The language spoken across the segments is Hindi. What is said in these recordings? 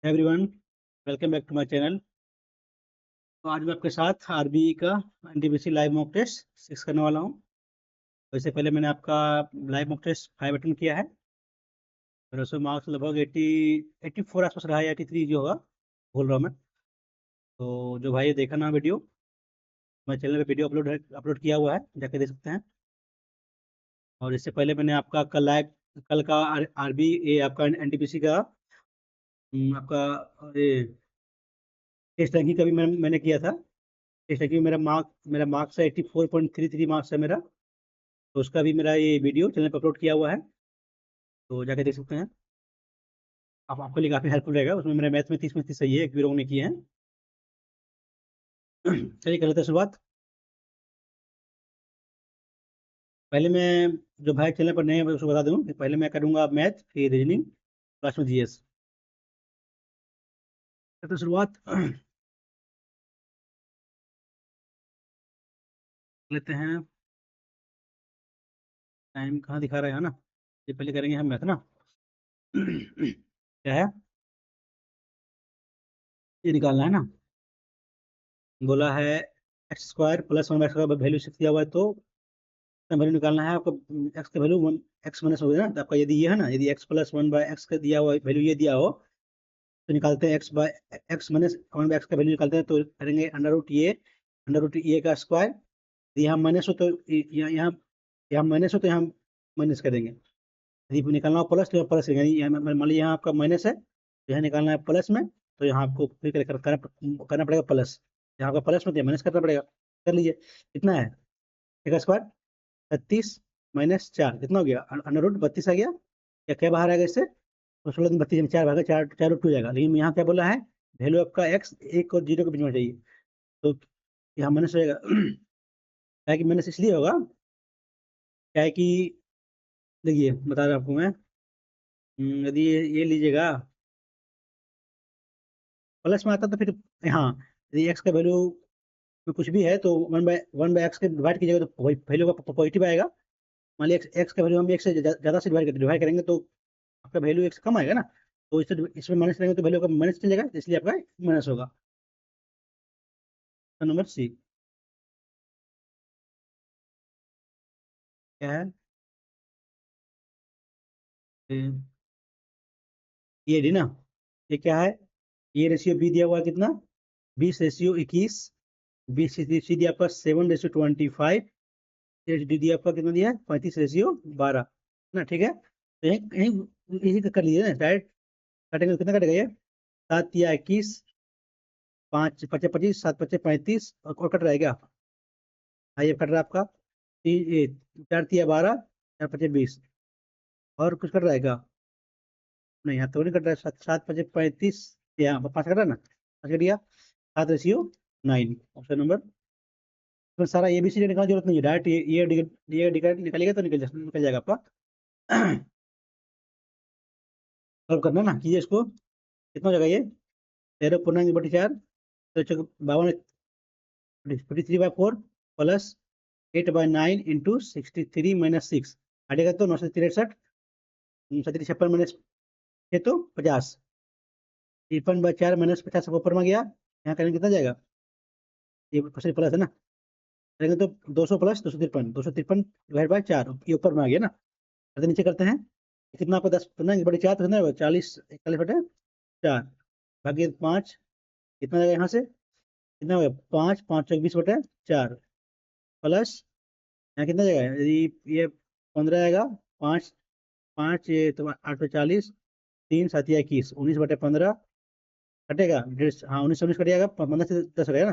Everyone, welcome back to my channel. तो आज मैं आपके साथ आरबीई का एनटीपीसी लाइव मॉक टेस्ट 6 करने वाला हूं। वैसे पहले मैंने आपका लाइव मॉक टेस्ट 5 अटेंड किया है, फिर उसमें मार्क्स लगभग 84 आसपास रहा है, 83 जो होगा, बोल रहा हूँ मैं। तो जो भाई देखा ना वीडियो, मेरे चैनल पे वीडियो अपलोड किया हुआ है, जाके देख सकते हैं। और इससे पहले मैंने आपका कल का आरबीई आपका एनटीपीसी का आपका टेस्ट रैंकिंग का भी मैंने किया था। टेस्ट रैंकिंग मेरा मार्क्स है 84.33 मार्क्स है मेरा। तो उसका भी मेरा ये वीडियो चैनल पर अपलोड किया हुआ है, तो जाके देख सकते हैं। आपके लिए काफ़ी हेल्पफुल रहेगा। उसमें मेरे मैथ में 30 में 30 सही है, एक भी रोंग नहीं किए हैं। चलिए कर लेते हैं शुरुआत। पहले मैं, जो भाई चैनल पर नए हैं मैं उसको बता दूं कि पहले मैं करूंगा मैथ, फिर रीजनिंग, लास्ट में जीएस। करते हैं शुरुआत। लेते हैं। टाइम कहाँ दिखा रहा है ना, ये पहले करेंगे हम मैथ ना। क्या है, ये निकालना है ना। बोला है x² + 1/x का वैल्यू 6 दिया हुआ है, तो वैल्यू निकालना है आपको। एक्स का वैल्यू 1 x- हो गया ना, तो आपका यदि ये है ना, यदि x + 1/x का दिया हुआ वैल्यू ये दिया हो, तो निकालते हैं x - 1/x का वैल्यू निकालते हैं, तो करेंगे अंडर रूट ए का स्क्वायर। यहाँ माइनस हो तो यहाँ यहाँ माइनस हो तो यहाँ माइनस कर देंगे। यदि निकालना हो प्लस तो यहाँ प्लस, यानी मान लीजिए यहाँ आपका माइनस है, तो यहाँ निकालना है प्लस में, तो यहाँ आपको फिर करना पड़ेगा प्लस। यहाँ आपका प्लस में तो माइनस करना पड़ेगा। कर लीजिए। कितना है, ए का स्क्वायर 36 - 4 कितना हो गया, अंडर रूट 32 आ गया। क्या बाहर आएगा इससे, तो 16 32 4 भागा 4 4 रूट 2 जाएगा। लेकिन यहाँ क्या बोला है, वैल्यू आपका एक्स 1 और 0 के बीच में चाहिए, तो यहाँ माइनस हो जाएगा। क्या है कि माइनस इसलिए होगा, क्या है कि देखिए बता रहा हूँ आपको मैं। यदि ये लीजिएगा प्लस में आता तो फिर हाँ, यदि एक्स का वैल्यू में कुछ भी है तो 1/1 एक्स के डिवाइड कीजिएगा तो वैल्यू का पॉजिटिव आएगा। मान लीजिए एक्स का वैल्यू हम एक से ज़्यादा से डिवाइड करेंगे तो आपका वैल्यू एक से कम आएगा ना, तो इसमें माइनस करेंगे तो वैल्यू का माइनस चलेगा, इसलिए आपका माइनस होगा। तो नंबर सी क्या है, ये डी ना। ये क्या है, ये रेशियो बी दिया हुआ है कितना, 20/21। बी सी दिया आपका 7/25। डी दिया आपका कितना दिया है, 35/12 ना। ठीक है, तो यही यही यही कर लीजिए ना डायरेक्ट। कटेंगे तो कितना कटेगा ये, 7 या 21, 5 × 5 = 25, 7 × 5 = 35, और कट रहा है क्या, हाँ ये कट रहा है आपका 4 × 3 = 12, 4 × 5 = 20। और कुछ कट रहा है क्या, नहीं यहाँ तो नहीं कट रहा है। 7 7 × 5 = 35, यहाँ 5 कट रहा है ना, 5 कट गया। 7/9, ऑप्शन नंबर। तो सारा ABCD निकालने की जरूरत नहीं है, डायरेक्ट ये निकालिएगा तो निकल जाएगा आपका। सॉल्व करना ना, कीजिए इसको। कितना हो जाएगा ये, 13 पूर्णांक बटे 4, तो 53/4 प्लस 8/9 इंटू 63 - 6 हटेगा तो 9 - 63 56 माइनस 6 तो 50। 53/4 - 50 ऊपर में गया, यहाँ करेंगे कितना जाएगा, ये परसेंट प्लस है ना, करेंगे तो 200 + 253, 253/4 ये ऊपर में आ गया ना। करते नीचे करते हैं, कितना आपको 10 पूर्णांक बटे 4 तो कितना होगा, 40 41/4 भागे 5, कितना जाएगा यहाँ से, कितना होगा 5 5 × 20/4 प्लस यहाँ कितना जाएगा, यदि ये 15 आएगा, 5 5 ये तो 8 × 40, 3 7 या 21, 19/15 कटेगा, हाँ 19 कट जाएगा, 15 से 10 रहेगा ना,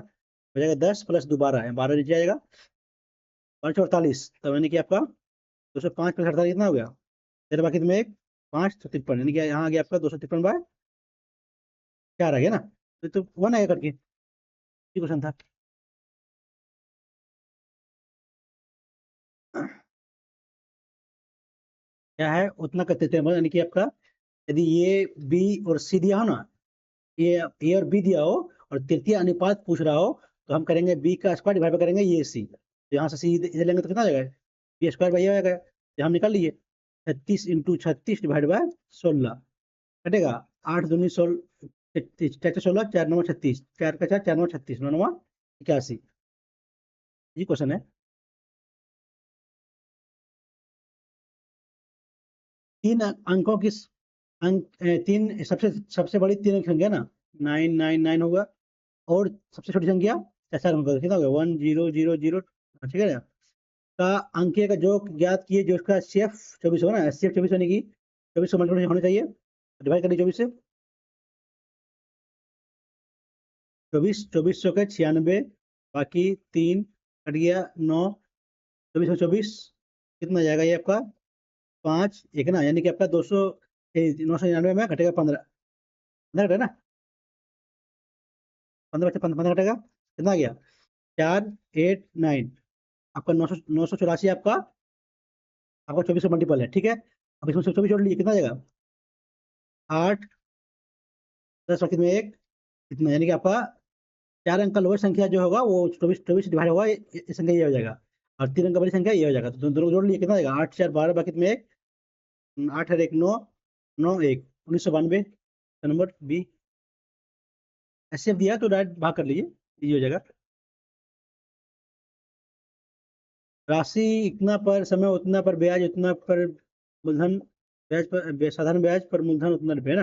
हो जाएगा 10 + 2 12 है, 12 नीचे आएगा, 548। तो यानी कि आपका 205 + 48 कितना हो गया, फिर बाकी में एक 553, यानी कि यहाँ आ गया आपका 253/4 आ गया ना। तो 1 आएगा करके, क्वेश्चन था। क्या है उतना करते थे, यानी कि आपका यदि ये बी और सी दिया हो ना, ये ए और बी दिया हो और तृतीय अनुपात पूछ रहा हो, तो हम करेंगे बी का स्क्वायर डिवाइड करेंगे ये सी, तो यहाँ से सी इधर लेंगे तो कितना आ जाएगा, बी² ये आएगा, तो हम निकाल लीजिए 36 × 36 ÷ 16 कटेगा, 8 दूनी 16, चार 16, 4 9 36, 4 का 4, 4 9 36, 9 9 81। ये क्वेश्चन है। तीन अंकों की तीन सबसे सबसे बड़ी तीन अंक संख्या ना 999 होगा, और सबसे छोटी संख्या 4 अंक कितना होगा 1000, ठीक है ना। का अंकीय का जो ज्ञात किए, जो उसका एचसीएफ 24 होगा ना, एचसीएफ 24 होने की 24 मल्टीप्लाई होना चाहिए, डिवाइड करिए 24 से। 24 के 96, बाकी 3 कट गया 9, 24 कितना आ जाएगा ये आपका 5 एक ना, यानी कि आपका 999 में घटेगा 15, 15 घटेगा ना, 15 घटेगा, कितना आ गया 489। आपका 984 आपका आपका 24 मल्टीपल है, ठीक है। अब इसमें से 24 जोड़ लीजिए, कितना आ जाएगा 8, 10 बाकी में एक, इतना, यानी कि आपका 4 अंक का लोअर संख्या जो होगा वो 24 डिवाइड होगा, ये संख्या ये हो जाएगा, और 3 अंक का बड़ी संख्या ये हो जाएगा, तो दोनों जोड़ लिए कितना आ जाएगा 8 4 12 बाकी में एक, 8 और 1 9, 9 1 1992। Number B. ऐसे दिया तो डायरेक्ट भाग कर लीजिए, ये हो जाएगा। राशि इतना पर समय उतना पर ब्याज उतना पर मूलधन, ब्याज पर साधारण ब्याज पर मूलधन उतना रुपये ना।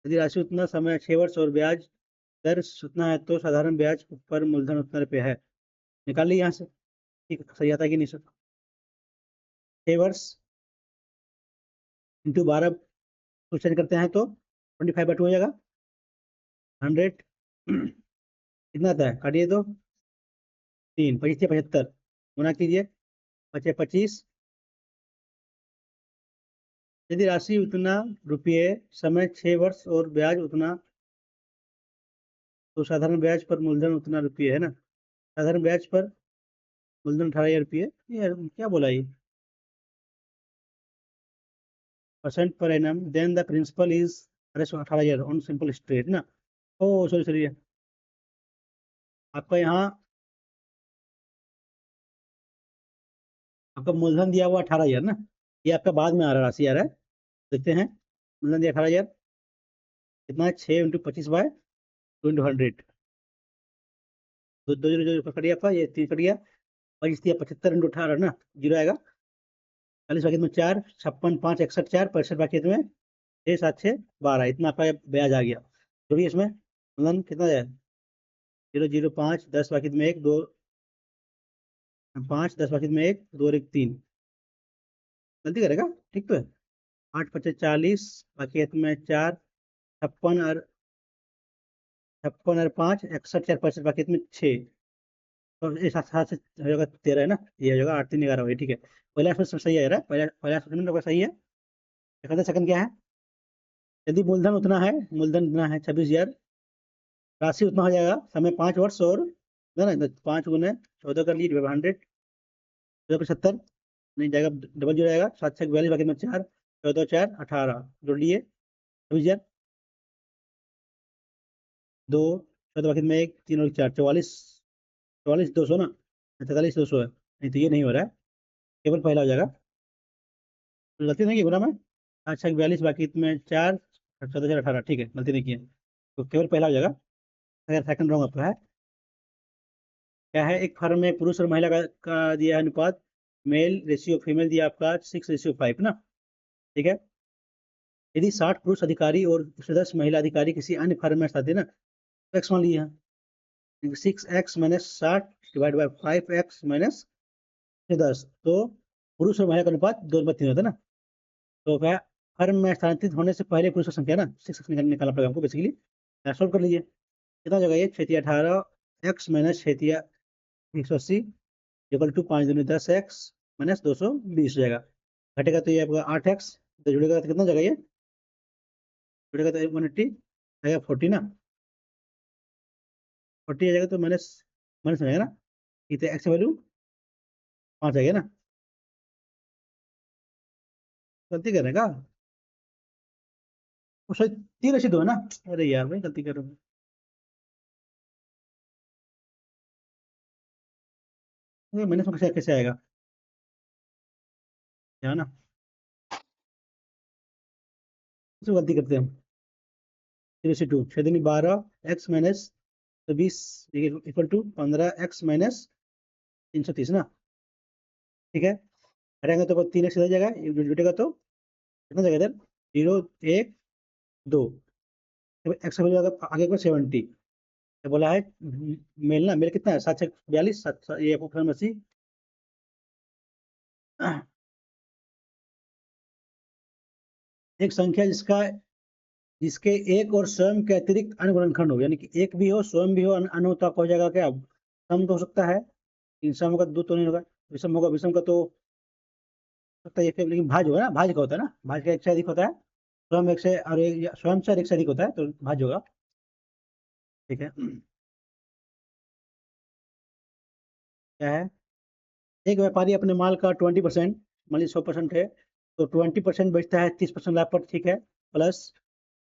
यदि राशि उतना, समय 6 वर्ष और ब्याज दर उतना है, तो साधारण ब्याज पर मूलधन उतना रुपये है। निकाल ली यहाँ से, ठीक है, सही आता है कि नहीं सर। 6 वर्ष इंटू 12 को चेंज करते हैं तो 25/2 हो जाएगा, 100 कितना आता है, काटिए तो 3 25 75 गुना कीजिए, 25 यदि राशि उतना रुपये, समय 6 वर्ष और ब्याज उतना, तो साधारण ब्याज पर मूलधन उतना रुपये है ना। साधारण ब्याज पर मूलधन 18,000 रुपये, यार क्या बोला ये, परसेंट पर एनम, देन द प्रिंसिपल इज, अरे 18,000 ऑन सिंपल स्ट्रेट ना। ओ सॉरी सॉरी, आपका यहाँ आपका मूलधन दिया हुआ 18,000 ना, ये आपका बाद में आ रहा राशि आ रहा है, देखते हैं। मूलधन दिया 18,000, कितना है 6 × 25/2 × 100, दो जीरो जो कट गया आपका, ये 3 कट गया, 75 × 18 ना, जीरो आएगा। 40 बाकी में 4, 56 5 61 4, 65 बाकी में 6 7 6 12, इतना आपका ब्याज आ गया। जो भी इसमें मूलधन कितना है 0 0 5 10 बाकी में 1 2 5 10 बाकी में 1 2 और 1 3, गलती करेगा, ठीक तो है। 8 25 40 बाकी में 4, 56 और 5 61 4 65 बाकी में 6, और ये साथ साथ से हो जाएगा 13 है ना, ये हो जाएगा 8 3 11 वही, ठीक है। पहला इसमें सही आ रहा है, पहला पहला सेकंड का सही है। सेकंड क्या है, यदि मूलधन उतना है, मूलधन उतना है 26,000, राशि उतना हो जाएगा, समय 5 वर्ष और है ना, 5 गुने 14 कर लीजिए 100, 75 नहीं जाएगा, डबल जो जाएगा 7 6 42 बाकी में 4, 14 4 18 जोड़ लिए 26,000, 2 14 बाकी में 1 3 और 4 44, 44 200 ना, 43 200 है, नहीं तो ये नहीं हो रहा है, केवल पहला हो जाएगा, तो गलती नहीं की गुना में। 7 6 42 बाकी में 4, 14 4 18, ठीक है, गलती नहीं की है, तो केवल पहला हो जाएगा। अगर सेकंड रॉन्ग आपका है, क्या है, एक फर्म में पुरुष और महिला का दिया है अनुपात, मेल रेशियो फीमेल दिया आपका 6:5 ना, ठीक है। यदि 60 पुरुष अधिकारी और 10 महिला अधिकारी किसी अन्य फर्म में आते ना, तो एक्स मान लिए हैं, 6x minus 60 divide by 5x minus 10, तो पुरुष और महिला का अनुपात 2:3 होता है ना। तो क्या, फर्म में स्थानांतरित होने से पहले पुरुष की संख्या ना 6 निकालना पड़ेगा हमको बेसिकली। सोल्व कर लीजिए, कितना जगह ये 6 18 x माइनस 6 180 इक्वल टू 5 दूनी 10x माइनस 220 हो जाएगा। घटेगा तो ये आपका 8x, तो जुड़ेगा तो कितना जगह ये जुड़ेगा, तो 180 आएगा 40 ना, 40 आ जाएगा, तो माइनस माइनस हो जाएगा ना, इतने एक्स वैल्यू 5 आ गया ना, गलती कर रहे हैं का, वो शायद 3 2 है ना, अरे यार भाई गलती कर रहा हूँ, ये माइनस में कैसे कैसे आएगा, है ना, इसमें गलती करते हैं हम। 3/2 6 दूनी 12 x minus 20 equal to 15x minus 330 ना, ठीक है। हटाएंगे तो 3x इधर जाएगा, जुटेगा तो कितना जाएगा इधर 0 1 2, एक्स का वैल्यू आगे को 70, तो बोला है मेल ना, मेल कितना है 7 42 7 ये ऑप्शन में सी। एक संख्या जिसके एक और स्वयं के अतिरिक्त अन्य गुणनखंड हो, यानी कि एक भी हो स्वयं भी हो अन्य हो, तो आपको हो जाएगा क्या, सम तो हो सकता है, इन सम का 2 तो नहीं होगा, विषम होगा, विषम का तो सकता है एक, लेकिन भाज होगा ना, भाज का होता है ना, भाज का एक से अधिक होता है, स्वयं एक से और स्वयं से एक से अधिक होता है तो भाज होगा, ठीक है। क्या है, एक व्यापारी अपने माल का 20%, मान लीजिए 100% है, तो 20% बेचता है 30% लाभ पर, ठीक है, प्लस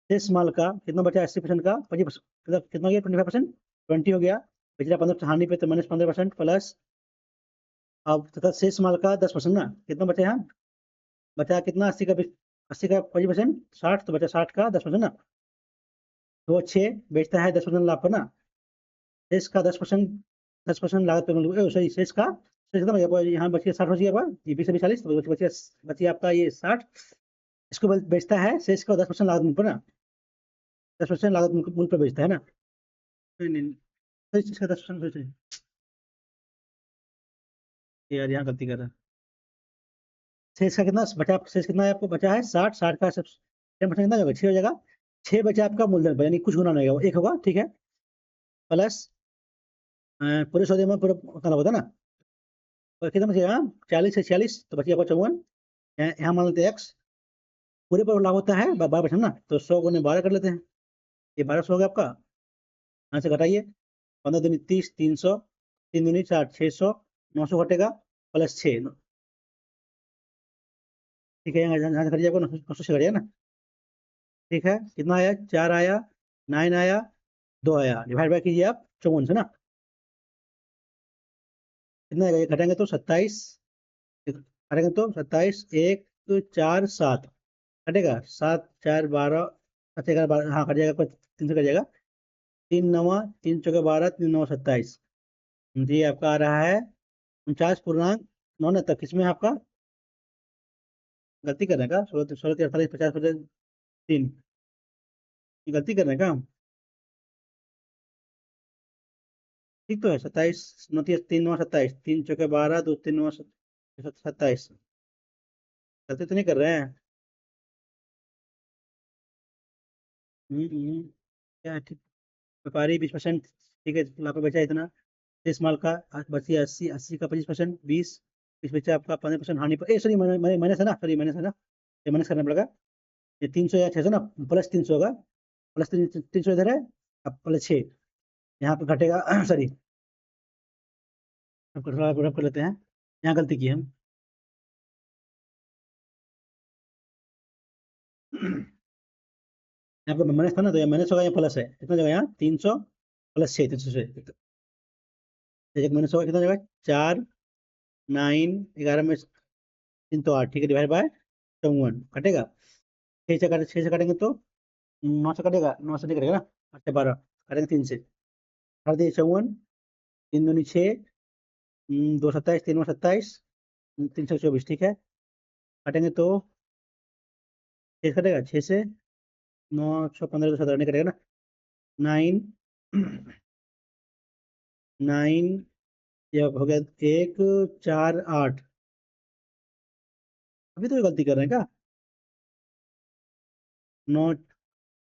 शेष माल का कितना बचा 80% का 25%, मतलब कितना हो गया 25%, 20 हो गया, पिछला 15% हानि पे तो माइनस 15% प्लस, अब तथा शेष माल का 10% ना, कितना बचा यहाँ, बचा कितना 80 का 25%, 60, तो बचा 60 का 10% ना, तो वो 6 बेचता है 10% लाभ पर ना, शेष का 10% लागत पे, सॉरी शेष का शेष कितना बचा, यहाँ बच गया 60 बच गया, ये 20 से 40, तो बचिए आपका ये 60, इसको बेचता है शेष का 10% लागत मूल्य पर ना, 10% लागत मूल्य पर बेचता है ना, नहीं नहीं सही चीज का 10% यार यहाँ गलती कर रहा है, शेष का कितना बचा, शेष कितना है आपको बचा है 60, 60 का सब 10% कितना होगा 6 हो जाएगा, 6 बचा आपका मूलधन पर, यानी कुछ गुना नहीं होगा, 1 होगा, ठीक है, प्लस पूरे सौदे में पूरा उतना होता है ना, और कितना बचेगा 40 से 46, तो बचिए आपका 54, यहाँ मान लेते हैं x, पूरे पर लाभ होता है 12% ना, तो 100 गुने 12 कर लेते हैं, ये 1200 हो गया आपका, यहाँ से घटाइए 15 दूनी 30, 300, 3 दूनी 4, 600, 900 घटेगा प्लस 6, ठीक है, यहाँ से घटिए आपको 900 से घटिया ना, ठीक है, कितना आया 4 आया, 9 आया, 2 आया, डिवाइड बाय कीजिए आप 54 से ना, कितना आएगा, ये घटाएंगे तो 27, घटाएंगे तो 27 1 4 7 कटेगा, 7 4 12, अच्छा 11 12, हाँ कट जाएगा, 3 से कट जाएगा, 3 9 3 चौके 12 3 9 27, जी आपका आ रहा है 49.9 तक, किसमें है आपका, गलती करने का 16 16 48 50 3, गलती करने का, ठीक तो है 27 9 3 9 27, 3 चौके 12 2 3 9 27, गलती तो नहीं कर रहे हैं, क्या है, ठीक, व्यापारी 20%, ठीक है, लाभ बचा इतना, इस माल का बची 80, 80 का 25%, 20, इस बचा आपका 15% हानि पर, सॉरी माइनस है ना, सॉरी माइनस है ना, ये माइनस करना पड़ेगा, ये 300 या 600 ना, प्लस 300 होगा, प्लस 300 इधर है, अब प्लस 6 यहाँ पे घटेगा सॉरी, अब थोड़ा रब कर लेते हैं, यहाँ गलती की हम यहाँ पे माइनस था ना, तो ये माइनस होगा, यहाँ प्लस है, कितना जगह यहाँ 300 प्लस 6, 300 से एक माइनस होगा, कितना जगह 4 9 11 में 3 तो 8, ठीक है, डिवाइड बाय 54 कटेगा, 6 से काटेंगे तो 9 से कटेगा, 9 से नहीं कटेगा ना, 8 से 12 काटेंगे 3 से, कर दिए 54, 3 दूनी 6, 2 27, 3 27, 324, ठीक है, काटेंगे तो 6 कटेगा, 6 से 9 6 15 2 17 नहीं कटेगा ना, 9 9 ये हो गया 1 4 8, अभी तो ये गलती कर रहे हैं क्या, 9,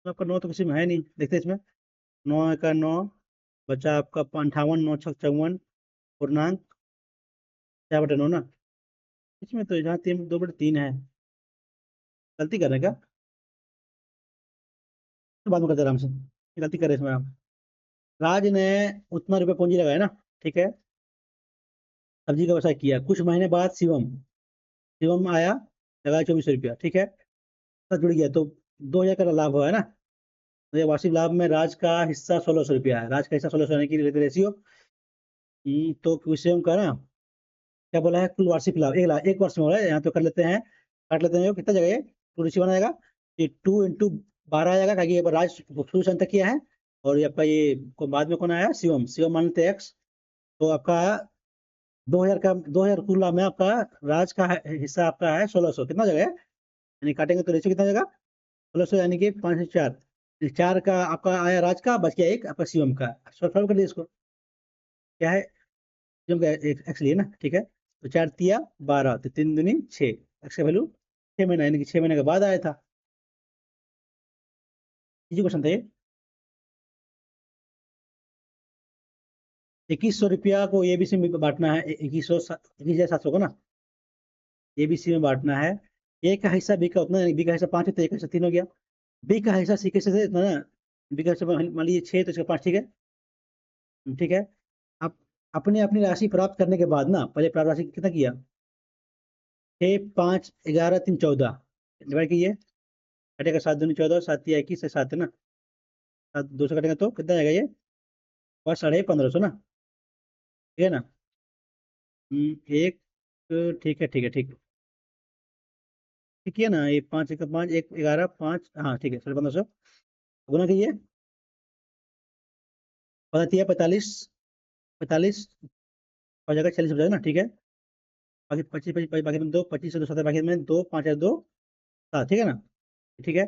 आपका 9 तो किसी में है नहीं, देखते हैं इसमें, 9 का 9 बचा आपका 58, 9 6 54 पूर्णांक 4/9 ना, इसमें तो जहाँ 2/3 है, गलती कर रहे हैं क्या, तो बाद में करते हैं आराम से, ये गलती कर रहे हैं इसमें आप, राज ने उतना रुपये पूंजी लगाया ना, ठीक है, सब्जी का व्यवसाय किया, कुछ महीने बाद शिवम शिवम आया, लगाया 2400 रुपया, ठीक है, तो जुड़ गया, तो 2000 का लाभ हुआ है ना, तो ये वार्षिक लाभ में राज का हिस्सा 1600 रुपया है, राज का हिस्सा 1600 यानी कि रेशियो, तो शिवम का ना क्या बोला है, कुल वार्षिक लाभ 1 लाख, 1 वर्ष में हो रहा है, यहाँ तो कर लेते हैं, काट लेते हैं, कितना जगह 2 ऋषि बनाएगा, ये 2 इंटू 12 आ जाएगा, क्योंकि ये राज शुरू से अंत तक किया है, और ये आपका ये बाद में कौन आया, शिवम, शिवम मान लेते एक्स। तो आपका 2000 का 2000 तुलना में आपका राज का हिस्सा आपका है 1600, कितना जगह है, यानी काटेंगे तो रेशियो कितना जगह 1600, यानी कि 5 से 4, 4 का आपका आया राज का, बच गया एक आपका शिवम का। सॉल्व कर लिए इसको, क्या है शिवम का एक्स लिए ना, ठीक है। तो 4 तिया 12, तो 3 दूनी 6, एक्स का वैल्यू 6 महीना, यानी कि 6 महीने के बाद आया था। इजी क्वेश्चन था ये। 2100 रुपया को एबीसी में बांटना है, 21,700 को ना एबीसी में बांटना है। ए का हिस्सा बी का उतना, बी का हिस्सा 5 है तो ए का हिस्सा 3 हो गया, बी का हिस्सा सी के हिस्से से इतना ना, बी का हिस्सा मान लीजिए 6 तो इसका 5, ठीक है, ठीक है। अब अपने अपनी राशि प्राप्त करने के बाद ना, पहले प्राप्त राशि कितना किया, 6 5 11 3 14 डिवाइड कीजिए, कटेगा 7 दूनी 14, 7 या 21 से 7 है ना, 7 2 से कटेगा तो कितना आएगा ये, और 1550 ना, ठीक है ना। एक, ठीक है ठीक है ठीक है, ठीक है ना, ये 5 1 5 1 11 5, हाँ ठीक है, 1550 गुना कीजिए, पता 45 45 हो जाएगा, 40 हो जाएगा ना, ठीक है। बाकी 25 25 बाकी में 2, 25 से 2 7 बाकी में 2 5 2 7, ठीक है ना, ठीक है।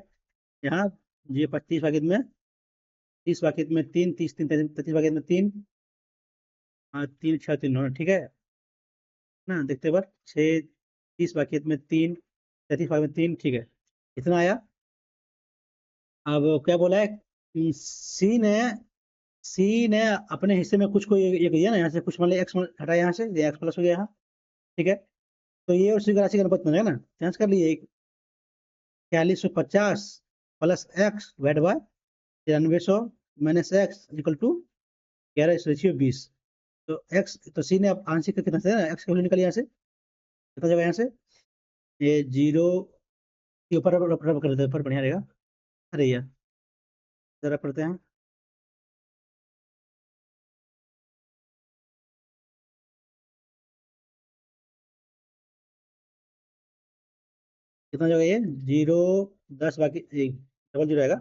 यहाँ ये 25 बाकी में 30 बाकी में 3 30 3 33 बाकी में 3, हाँ 3 6 3 होना, ठीक है ना। देखते बार 6 30 बाकी में 3 33 बाकी में 3, ठीक है, इतना आया। अब क्या बोला है, सी ने अपने हिस्से में कुछ को ये दिया ना, यहाँ से कुछ मान लिया एक्स हटा, यहाँ से एक्स प्लस हो गया यहाँ, ठीक है। तो ये और सी का राशि का अनुपात बनेगा ना, चांस कर लिए 4650 प्लस एक्स वेट by 9300 minus x equal to 11/20। तो एक्स, तो सी ने अब आंशिक का कितना से ना, एक्स का वैल्यू निकल यहाँ से कितना जगह, यहाँ से ये 0 के ऊपर रब कर देते हैं, ऊपर बढ़िया रहेगा। अरे यार जरा पढ़ते हैं, कितना जगह ये 0 10 बाकी डबल 0 आएगा,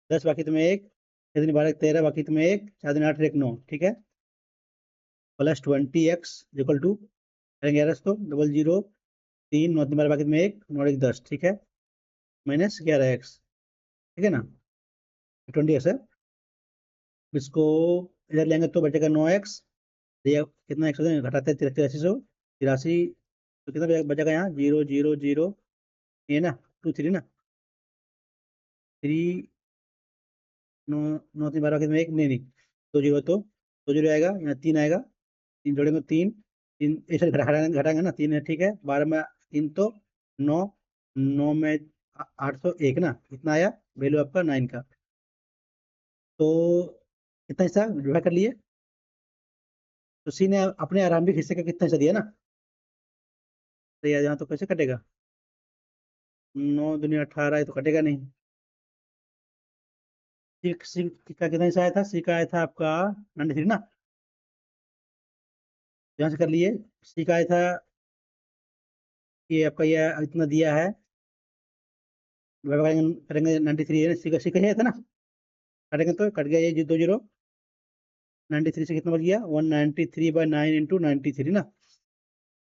10 बाकी तुम्हें एक, 6 दिन 12 13 बाकी तुम्हें एक, 4 दिन 8 1 9, ठीक है, प्लस 20x इक्वल टू करेंगे यार इसको, डबल 0 3 9 दिन 12 बाकी तुम्हें एक, 9 1 10, ठीक है, माइनस 11x, ठीक है ना, 20x है। इसको इधर लेंगे तो बचेगा 9x, ये कितना एक्स हो जाएगा, घटाते हैं 83 तो कितना बचेगा यहाँ, 0 0 0, ये ना 2 3 ना, 3 9 9 3 12 कितने, एक नहीं नहीं, 2 0 तो 2 0 आएगा, यहाँ 3 आएगा, 3 जोड़ेंगे 3 3, ऐसे घटाएंगे घटाएंगे ना, 3 है, ठीक है, 12 में 3 तो 9, 9 में 801 ना, इतना आया वैल्यू आपका 9 का। तो कितना हिस्सा डिवाइड कर लिए, तो सी ने अपने आरंभिक हिस्से का कितना हिस्सा दिया ना, तो यार यहाँ तो कैसे कटेगा, 9 दूनी 18, ये तो कटेगा नहीं। सी का कितना हिस्सा आया था, सी का आया था आपका 93 ना, यहाँ से कर लिए, सी का आया था, ये आपका ये इतना दिया है, करेंगे करेंगे 93 है ना, सी का ही आया था ना, कटेंगे तो कट गया ये 2 0, 93 से कितना बच गया, 193/9 इंटू 93 ना,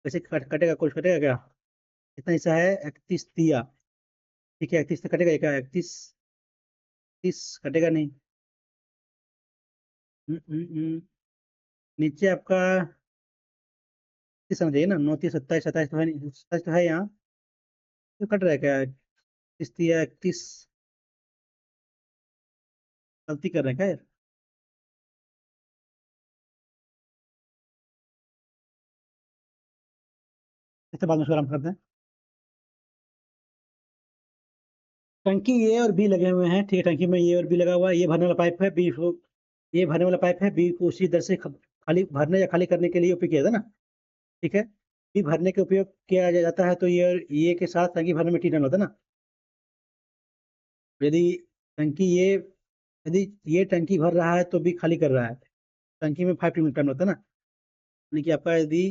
वैसे कटेगा, कुछ कटेगा क्या, कितना हिस्सा है 31 दिया, ठीक है, 31 से कटेगा क्या, 31 30 कटेगा नहीं। नीचे आपका 30 समझ जाइए ना, 9 30 27 27 तो है नहीं, 27 तो है यहाँ, तो कट रहा है क्या, 30 दिया 31, गलती कर रहे हैं क्या यार, इससे बाद में उसको आराम करते हैं। टंकी ए और बी लगे हुए हैं, ठीक है, टंकी में ए और बी लगा हुआ है, ये भरने वाला पाइप है, बी को, ये भरने वाला पाइप है, बी को उसी दर से खाली भरने या खाली करने के लिए उपयोग किया था ना, ठीक है। बी भरने के उपयोग किया जाता है, तो ये के साथ टंकी भरने में टी टन होता है ना, यदि टंकी ये यदि ये टंकी भर रहा है तो बी खाली कर रहा है, टंकी में 5 टन होता है ना, यानी कि आपका यदि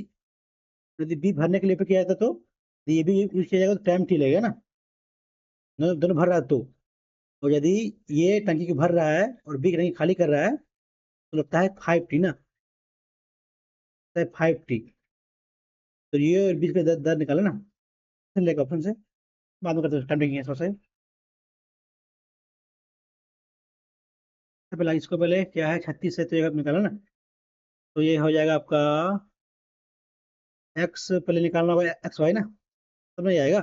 यदि बी भरने के लिए उपयोग किया जाता तो ये भी यूज किया जाएगा तो टाइम टी लगेगा ना, दोनों दोनों भर रहा है तो और यदि ये टंकी को भर रहा है और बी की टंकी खाली कर रहा है तो लगता है 5t ना, 5t। तो ये और बीच का दर निकाला ना, लेगा ऑप्शन से। बाद में करते टाइम टेकिंग है सबसे। तो पहले इसको पहले क्या है, 36 से तो ये निकाला ना, तो ये हो जाएगा आपका एक्स पहले निकालना होगा, एक्स वाई ना, तब नहीं आएगा।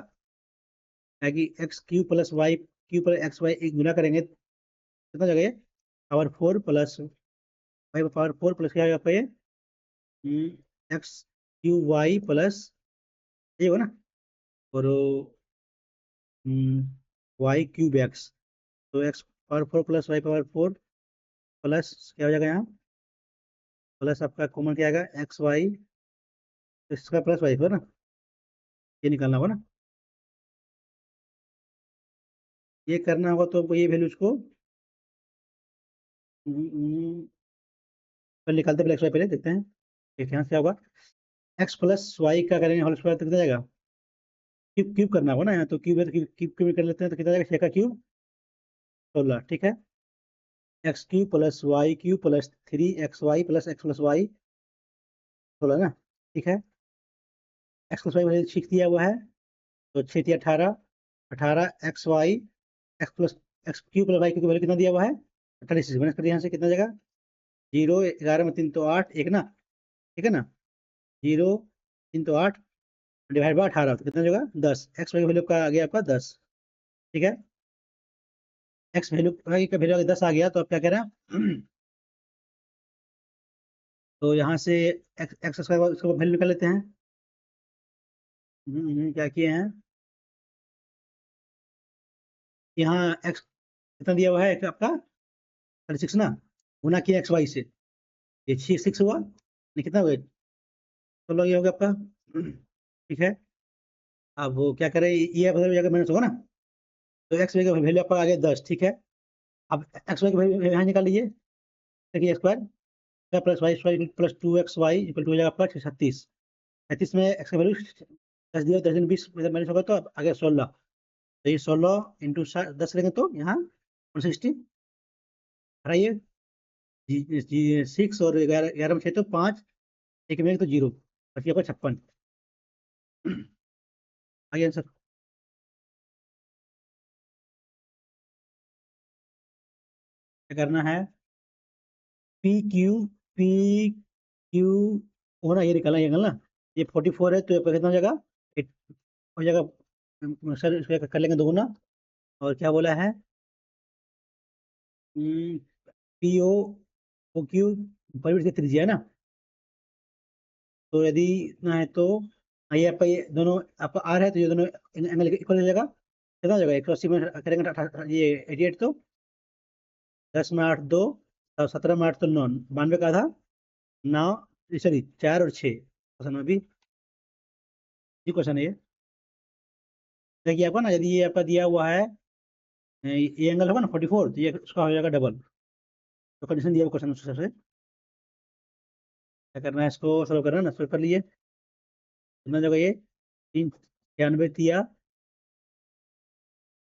कि x cube plus y cube plus x y एक गुना करेंगे कितना जगह, power 4 plus y power 4 plus क्या आएगा आपका ये एक्स क्यू वाई प्लस ये होगा ना, और वाई क्यूब एक्स। तो x power 4 plus y power 4 plus क्या हो जाएगा यहाँ, प्लस आपका कॉमन क्या आएगा एक्स वाई, इसका प्लस वाई है ना, ये निकालना होगा ना। ये करना होगा तो ये वैल्यूज को पहले निकालते, पहले एक्स वाई पहले देखते हैं। एक यहाँ से होगा एक्स प्लस वाई का करेंगे होल स्क्वायर तो कितना जाएगा, क्यूब क्यूब करना होगा ना, यहाँ तो क्यूब है तो क्यूब क्यूब क्यूब कर लेते हैं, तो कितना जाएगा 6 का क्यूब 16, ठीक है। X cube plus y cube plus 3xy plus x plus y 16 ना, ठीक है। एक्स प्लस वाई सीख दिया हुआ है, तो 6 थी 18, 18 xy x plus x cube plus y cube value कितना दिया हुआ है 38, माइनस कर यहाँ से कितना जाएगा 0, 11 में 3 तो 8 एक ना, ठीक है ना, 0 3 तो 8 डिवाइड बाय 18 तो कितना होगा 10, एक्स वाई वैल्यू का आ गया आपका 10, ठीक है। एक्स वैल्यू वाई का वैल्यू अगर 10 आ गया तो आप क्या कह रहे हैं तो यहाँ से एक्स स्क्वायर उसका वैल्यू निकाल लेते हैं। क्या किए हैं, यहाँ एक्स कितना दिया हुआ है आपका 36 ना, गुना किया एक्स वाई से, ये 6 हुआ नहीं कितना हुआ, 16 ये हो गया आपका ठीक है। अब वो क्या करें, ये मतलब जगह माइनस होगा ना, तो एक्स वाई का वैल्यू आपका आ गया 10, ठीक है। अब एक्स वाई का वैल्यू यहाँ निकाल लीजिए, देखिए square plus y square plus 2xy equal to हो जाएगा आपका 36, 36 में एक्स का वैल्यू 10 दिया, 10 दिन 20 माइनस होगा तो आ गया 16, तो ये 16 इंटू 10 लेंगे तो यहाँ 160 हटाइए, जी जी 6 और 11, 11 में 6 तो 5, एक में एक तो 0, बची आपका 56 आगे आंसर। क्या करना है, पी क्यू होना, ये निकालना, ये 44 है तो ये कितना हो जाएगा 8 हो जाएगा, सर इसको कर लेंगे दोगुना, और क्या बोला है पी ओ ओ क्यू परिवृत्त की त्रिज्या है ना, तो यदि इतना है तो ये आपका ये दोनों आपका आर है तो ये दोनों एंगल इक्वल हो जाएगा, कितना हो जाएगा 180 में करेंगे ये 88 तो 10 में 8 2, 17 में 8 तो 9, 92 का आधा 9, सॉरी 4 और 6 क्वेश्चन में भी, ये क्वेश्चन है ये। देखिए आपका ना, यदि ये आपका दिया हुआ है ये एंगल होगा ना 44, तो ये उसका हो जाएगा डबल, तो कंडीशन दिया हुआ क्वेश्चन से क्या करना है, इसको सॉल्व करना है ना, सॉल्व कर लिए कितना जगह ये 3 96 दिया,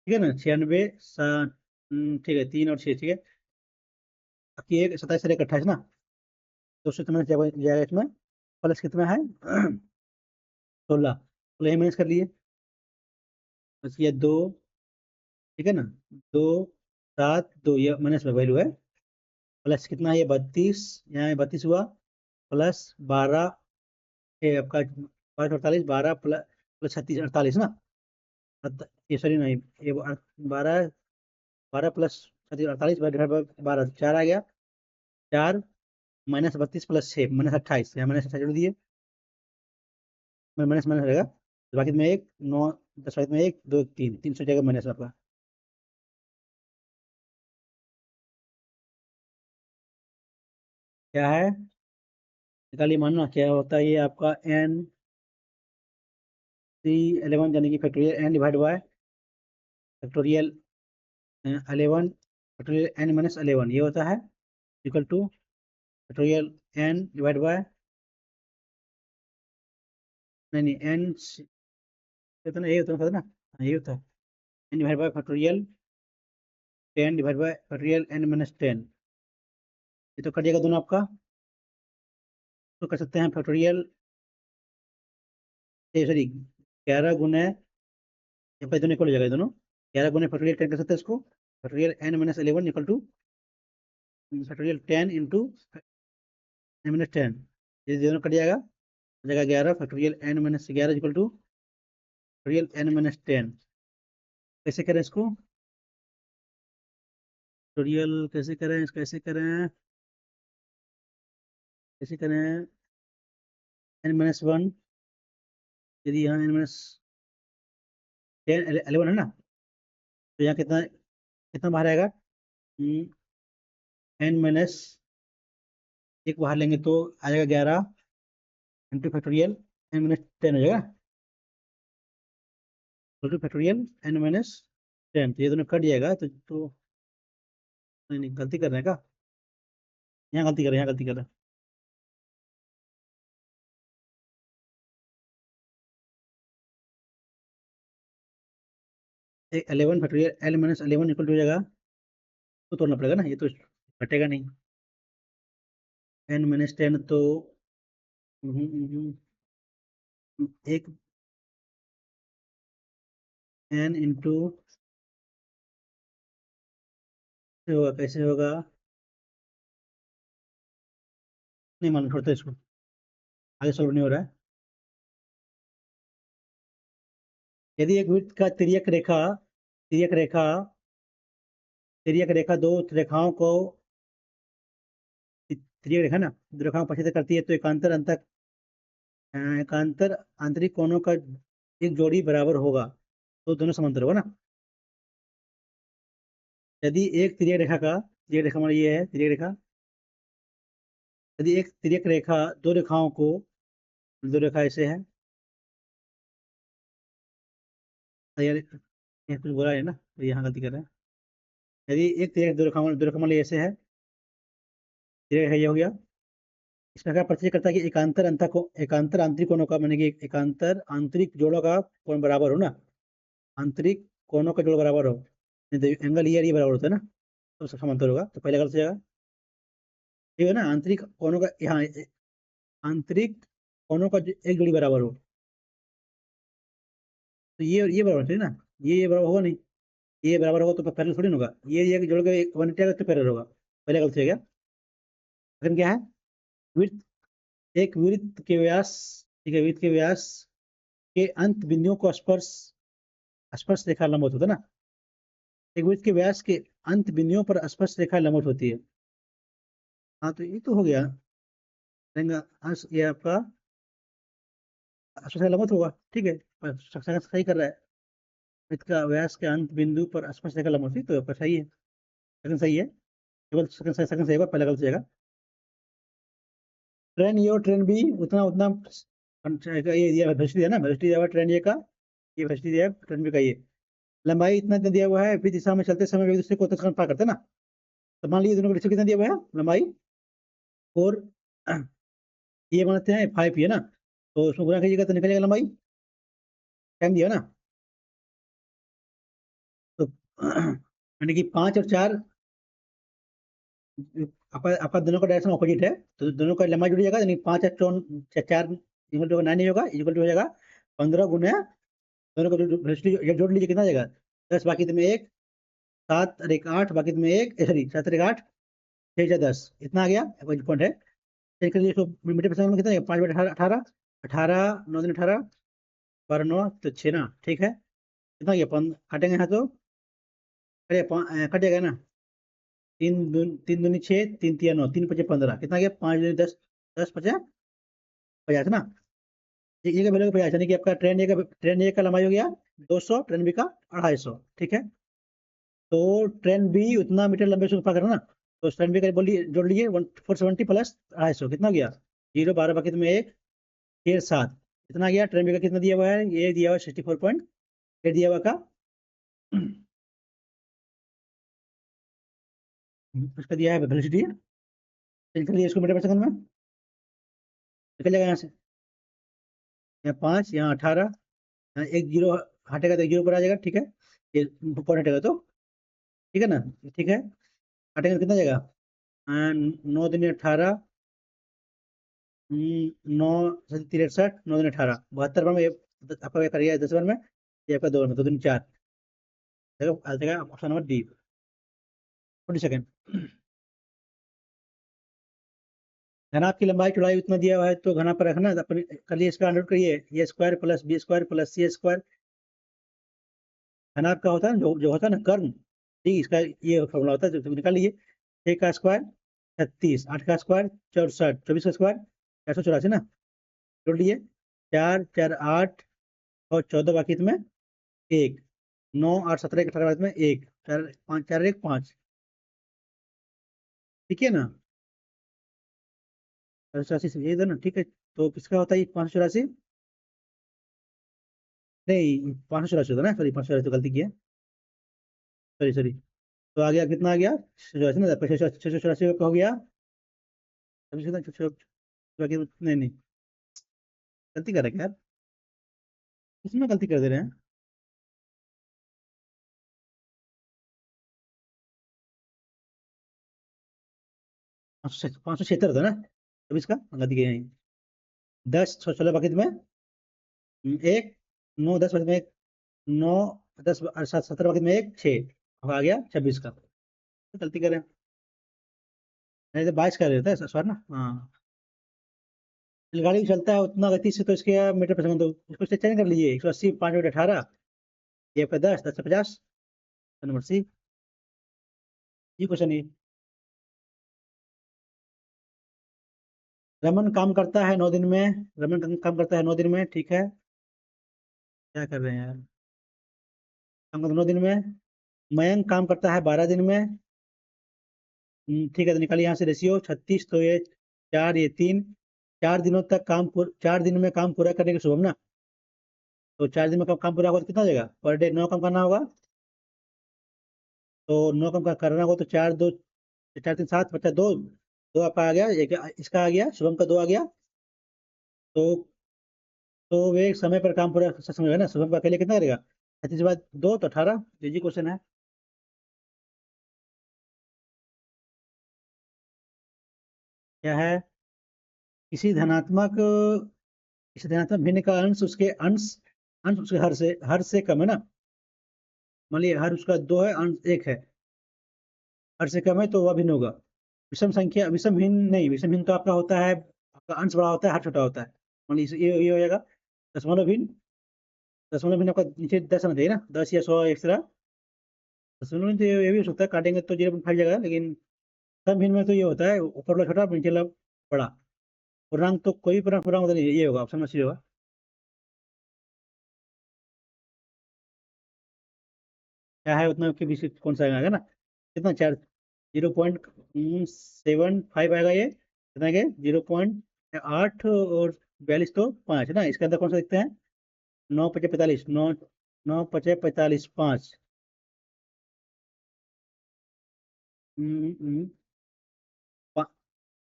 ठीक है ना 96 ठीक है 3 और 6, ठीक है। बाकी एक 27 से 28 ना, तो उससे कितना जाएगा इसमें, प्लस कितना है 16, तो यही माइनस कर लिए, बस ये 2, ठीक है ना, 2 7 2 ये माइनस में वैल्यू है, प्लस कितना है ये 32, यहाँ 32 हुआ, प्लस 12 ये आपका 5 48, 12 प्लस प्लस 36 48 ना, ये सॉरी नहीं, ये 12 12 प्लस 48 12 4 आ गया, 4 माइनस 32 प्लस 6 माइनस 28, यहाँ माइनस 28 जोड़ दिए, माइनस माइनस रहेगा, तो बाकी में एक 9 10 में एक 2 3 300 जगह माइनस आपका। क्या है, निकालिए, मानना क्या होता है ये आपका एन सी 11 यानी कि factorial n divide by factorial 11 factorial n minus 11 ये होता है equal to factorial n divide by, नहीं नहीं एन कितना ये होता है ना, हाँ, ये होता है n divide by factorial 10 divide by factorial n minus 10, ये तो कट जाएगा दोनों आपका। तो कर सकते हैं फैक्टोरियल, सॉरी 11 गुने, ये दोनों इक्वल हो जाएगा, दोनों 11 गुने फैक्टोरियल 10 कर सकते हैं इसको। Factorial n minus 11 equal to factorial 10 into n minus 10, ये दोनों कट जाएगा, हो जाएगा 11 factorial n minus 11 equal to factorial n minus 10। कैसे करें इसको, फैक्टोरियल कैसे करें, कैसे करें, कैसे करें, n माइनस 1, यदि यहाँ n माइनस 10 11 है ना, तो यहाँ कितना कितना बाहर आएगा, n माइनस एक बाहर लेंगे तो आ जाएगा 11 इंटू फैक्टोरियल n माइनस 10 हो जाएगा, टू फैक्टोरियल n माइनस 10, तो ये दोनों कट जाएगा, तो नहीं नहीं, गलती कर रहे हैं क्या, यहाँ गलती कर रहे हैं, यहाँ गलती कर रहे हैं। 11 factorial l minus 11 equal to हो जाएगा, तो तोड़ना पड़ेगा ना, ये तो घटेगा नहीं, n माइनस 10 तो एक n इंटू होगा, कैसे होगा, नहीं मालूम, छोड़ते हैं इसको, आगे सॉल्व नहीं हो रहा है। यदि एक वृत्त का तिर्यक रेखा तिर्यक रेखा दो रेखाओं को, तिर्यक रेखा ना दो रेखाओं को स्पर्शित करती है, तो एकांतर आंतरिक कोणों का एक जोड़ी बराबर होगा, तो दोनों समांतर होगा ना। यदि एक तिर्यक रेखा हमारी ये है तिर्यक रेखा, यदि एक तिर्यक रेखा दो रेखाओं को, दो रेखा ऐसे है, तो यार ये कुछ बोला है ना, तो यहाँ गलती कर रहे हैं। यदि एक तिर्यक दो रेखा हमारी ऐसे है, तिर्यक रेखा ये हो गया, इस प्रकार परिचय करता है कि एकांतर आंतरिक कोणों का, माने कि एकांतर आंतरिक जोड़ों का कोण बराबर हो ना, आंतरिक कोणों का जोड़ बराबर हो, नहीं तो एंगल ये बराबर होता है ना, तो सब समांतर होगा, तो पहले गलत हो जाएगा, ठीक है ना, आंतरिक कोणों का, यहाँ आंतरिक कोणों का एक जोड़ी बराबर हो, तो ये बराबर है ना, ये बराबर होगा नहीं, ये बराबर होगा तो पैरेलल थोड़ी ना होगा, ये जोड़ के वन एट्टी तो पैरेलल होगा, पहले गलत हो गया। लेकिन क्या है, वृत्त एक वृत्त के व्यास, ठीक है, वृत्त के व्यास के अंत बिंदुओं को स्पर्श स्पर्श रेखा लंबवत होता है ना, एक वृत्त के व्यास के अंत बिंदुओं पर स्पर्श रेखा लंबवत होती है। हाँ तो ये तो हो गया, ये आपका स्पर्श रेखा लंबवत होगा, ठीक है, पर सही कर रहा है, वृत्त का व्यास के अंत बिंदु पर स्पर्श रेखा लंबवत होती है, तो आपका सही है, सेकंड सही है, केवल सेकंड सही होगा, पहला गलत हो जाएगा। ट्रेन ए और ट्रेन बी उतना उतना, ये दिया वेलोसिटी है ना, वेलोसिटी दिया हुआ ट्रेन ए का, ये वेलोसिटी दिया है ट्रेन बी का, ये लंबाई इतना इतना दिया हुआ है, फिर दिशा में चलते समय एक दूसरे को तत्काल पार करते हैं ना, तो मान लीजिए दोनों को डिस्टेंस कितना दिया हुआ है, लंबाई, और ये मानते हैं 5 है ना, तो उसमें गुणा कीजिएगा तो निकल जाएगा लंबाई, टाइम दिया ना, तो यानी कि 5 और 4, आपका दोनों का डायरेक्शन ऑपोजिट है, तो दोनों का लंबाई जुड़ जाएगा, यानी 5 और 4 इक्वल टू 9 होगा, इक्वल टू हो जाएगा 15 गुना, दोनों को जोड़ लीजिए, कितना आ जाएगा 10, बाकी में एक 7 और एक 8, बाकी में एक, सॉरी 7 और एक 8, 6 10, इतना आ गया पॉइंट है। चेक कर लीजिए इसको, मीटर पर सेकंड में कितना है, 5/18, 18 18 9 दिन 18 12 9 तो 6 ना, ठीक है, कितना गया, काटेंगे यहाँ तो कटेगा ना, 3 दूनी 6, 3 तिया 9, 3 5 15, कितना गया, 5 दूनी 10, 10 5 50 ना, ये का वैल्यू 50, यानी कि आपका ट्रेन ए का लंबाई हो गया 200, ट्रेन बी का 250, ठीक है, तो ट्रेन बी उतना मीटर लंबे से करना ना, तो ट्रेन बी का बोलिए जोड़ लीजिए, 470 प्लस 250 कितना गया, 0 12 बाकी में एक, 6 7, इतना गया, ट्रेन बी का कितना दिया हुआ है, ये दिया हुआ है 64.8 दिया हुआ का, उसका दिया है वेलोसिटी, निकल लिया इसको मीटर पर सेकंड में, निकल जाएगा यहाँ से, यहाँ 5 यहाँ 18, यहाँ एक जीरो हटेगा तो एक जीरो पर आ जाएगा, ठीक है, ये पॉइंट हटेगा तो, ठीक है ना, ठीक है, काटेंगे तो कितना जाएगा, 9 दूनी 18, 9 3 63, 9 दूनी 18, 72 बार में आपका क्या करिए 10 बार में, ये आपका 2 बार में, 2 दूनी 4, देखो आ जाएगा ऑप्शन नंबर डी। 20 सेकेंड। घनाभ की लंबाई चौड़ाई उतना दिया हुआ है तो घना पर रखना, अपने कर लिए, इसका अंडर करिए, a square plus b square plus c square. घनाभ का होता है ना, जो होता है ना कर्ण, ठीक, इसका ये फॉर्मूला होता है, जो निकाल लीजिए। 6 का स्क्वायर 36, 8 का स्क्वायर 64, 24 का स्क्वायर 484 ना, जोड़ लीजिए, 4 4 8 और 14 बाकी में 1, 9 8 17 18 बाद में 1, 4 5 4 1 5, ठीक है ना, 484 से ये ना, ठीक है, तो किसका होता है 584, नहीं 584 होता है ना, सॉरी 584 तो गलती की है, सॉरी सॉरी, तो आ गया कितना आ गया 684 का हो गया, अभी कितना नहीं नहीं, गलती कर रहे हैं क्या यार, इसमें गलती कर दे रहे हैं, 576 होता है ना, तब इसका गलती की है। 10 16 बाकी में 1, 9 10 बाकी में 1, 9 10 7 17 बाकी में 1 6, आ गया 26 का, तो गलती करें, नहीं तो 22 का रहता है सवाल ना, हाँ, रेलगाड़ी चलता है उतना गति से तो इसके मीटर पर सेकंड, तो इसको चेंज कर लीजिए, 180 5/18, ये आपका 10 10 से 50, नंबर सी, ये क्वेश्चन है। रमन काम करता है 9 दिन में, रमन काम करता है 9 दिन में, ठीक है, क्या कर रहे हैं यार, काम करता है 9 दिन में, मयंक काम करता है 12 दिन में, ठीक है, तो निकालिए यहाँ से रेशियो 36, तो ये 4 ये 3, 4 दिनों तक 4 दिन में काम पूरा करने की शुभम ना, तो 4 दिन में काम पूरा होगा तो कितना हो जाएगा, पर डे 9 काम करना होगा, तो 9 काम करना होगा तो 4 2 4 3 7 बचा 2, 2 आपका आ गया, इसका आ गया, शुभम का 2 आ गया, तो वे समय पर काम पूरा समय है ना, शुभम का अकेले कितना करेगा, 36 बाद 2 तो 18, जी क्वेश्चन है। क्या है, किसी धनात्मक भिन्न का अंश उसके हर से कम है ना, मान लीजिए हर उसका 2 है, अंश 1 है, हर से कम है तो वह भिन्न होगा, विषम भिन्न नहीं, विषम भिन्न तो आपका होता है, आपका अंश बड़ा होता है, हर छोटा होता है, मान लीजिए ये हो जाएगा दशमलव भिन्न, दशमलव भिन्न आपका नीचे 10 आना चाहिए ना, 10 या 100 एक्स्ट्रा, दशमलव भिन्न तो ये भी हो सकता है, काटेंगे तो 0.5 जाएगा, लेकिन सम भिन्न में तो ये होता है ऊपर वाला छोटा नीचे वाला बड़ा, पूर्णांक तो कोई पूर्णांक होता नहीं, ये होगा ऑप्शन में सी होगा। क्या है उतना के बीच कौन सा आएगा ना, कितना 0.75 आएगा, ये कितना के 0.8 और 42 तो 5 ना, इसके अंदर कौन सा देखते हैं, 9 5 45, 9 9 5 45 5,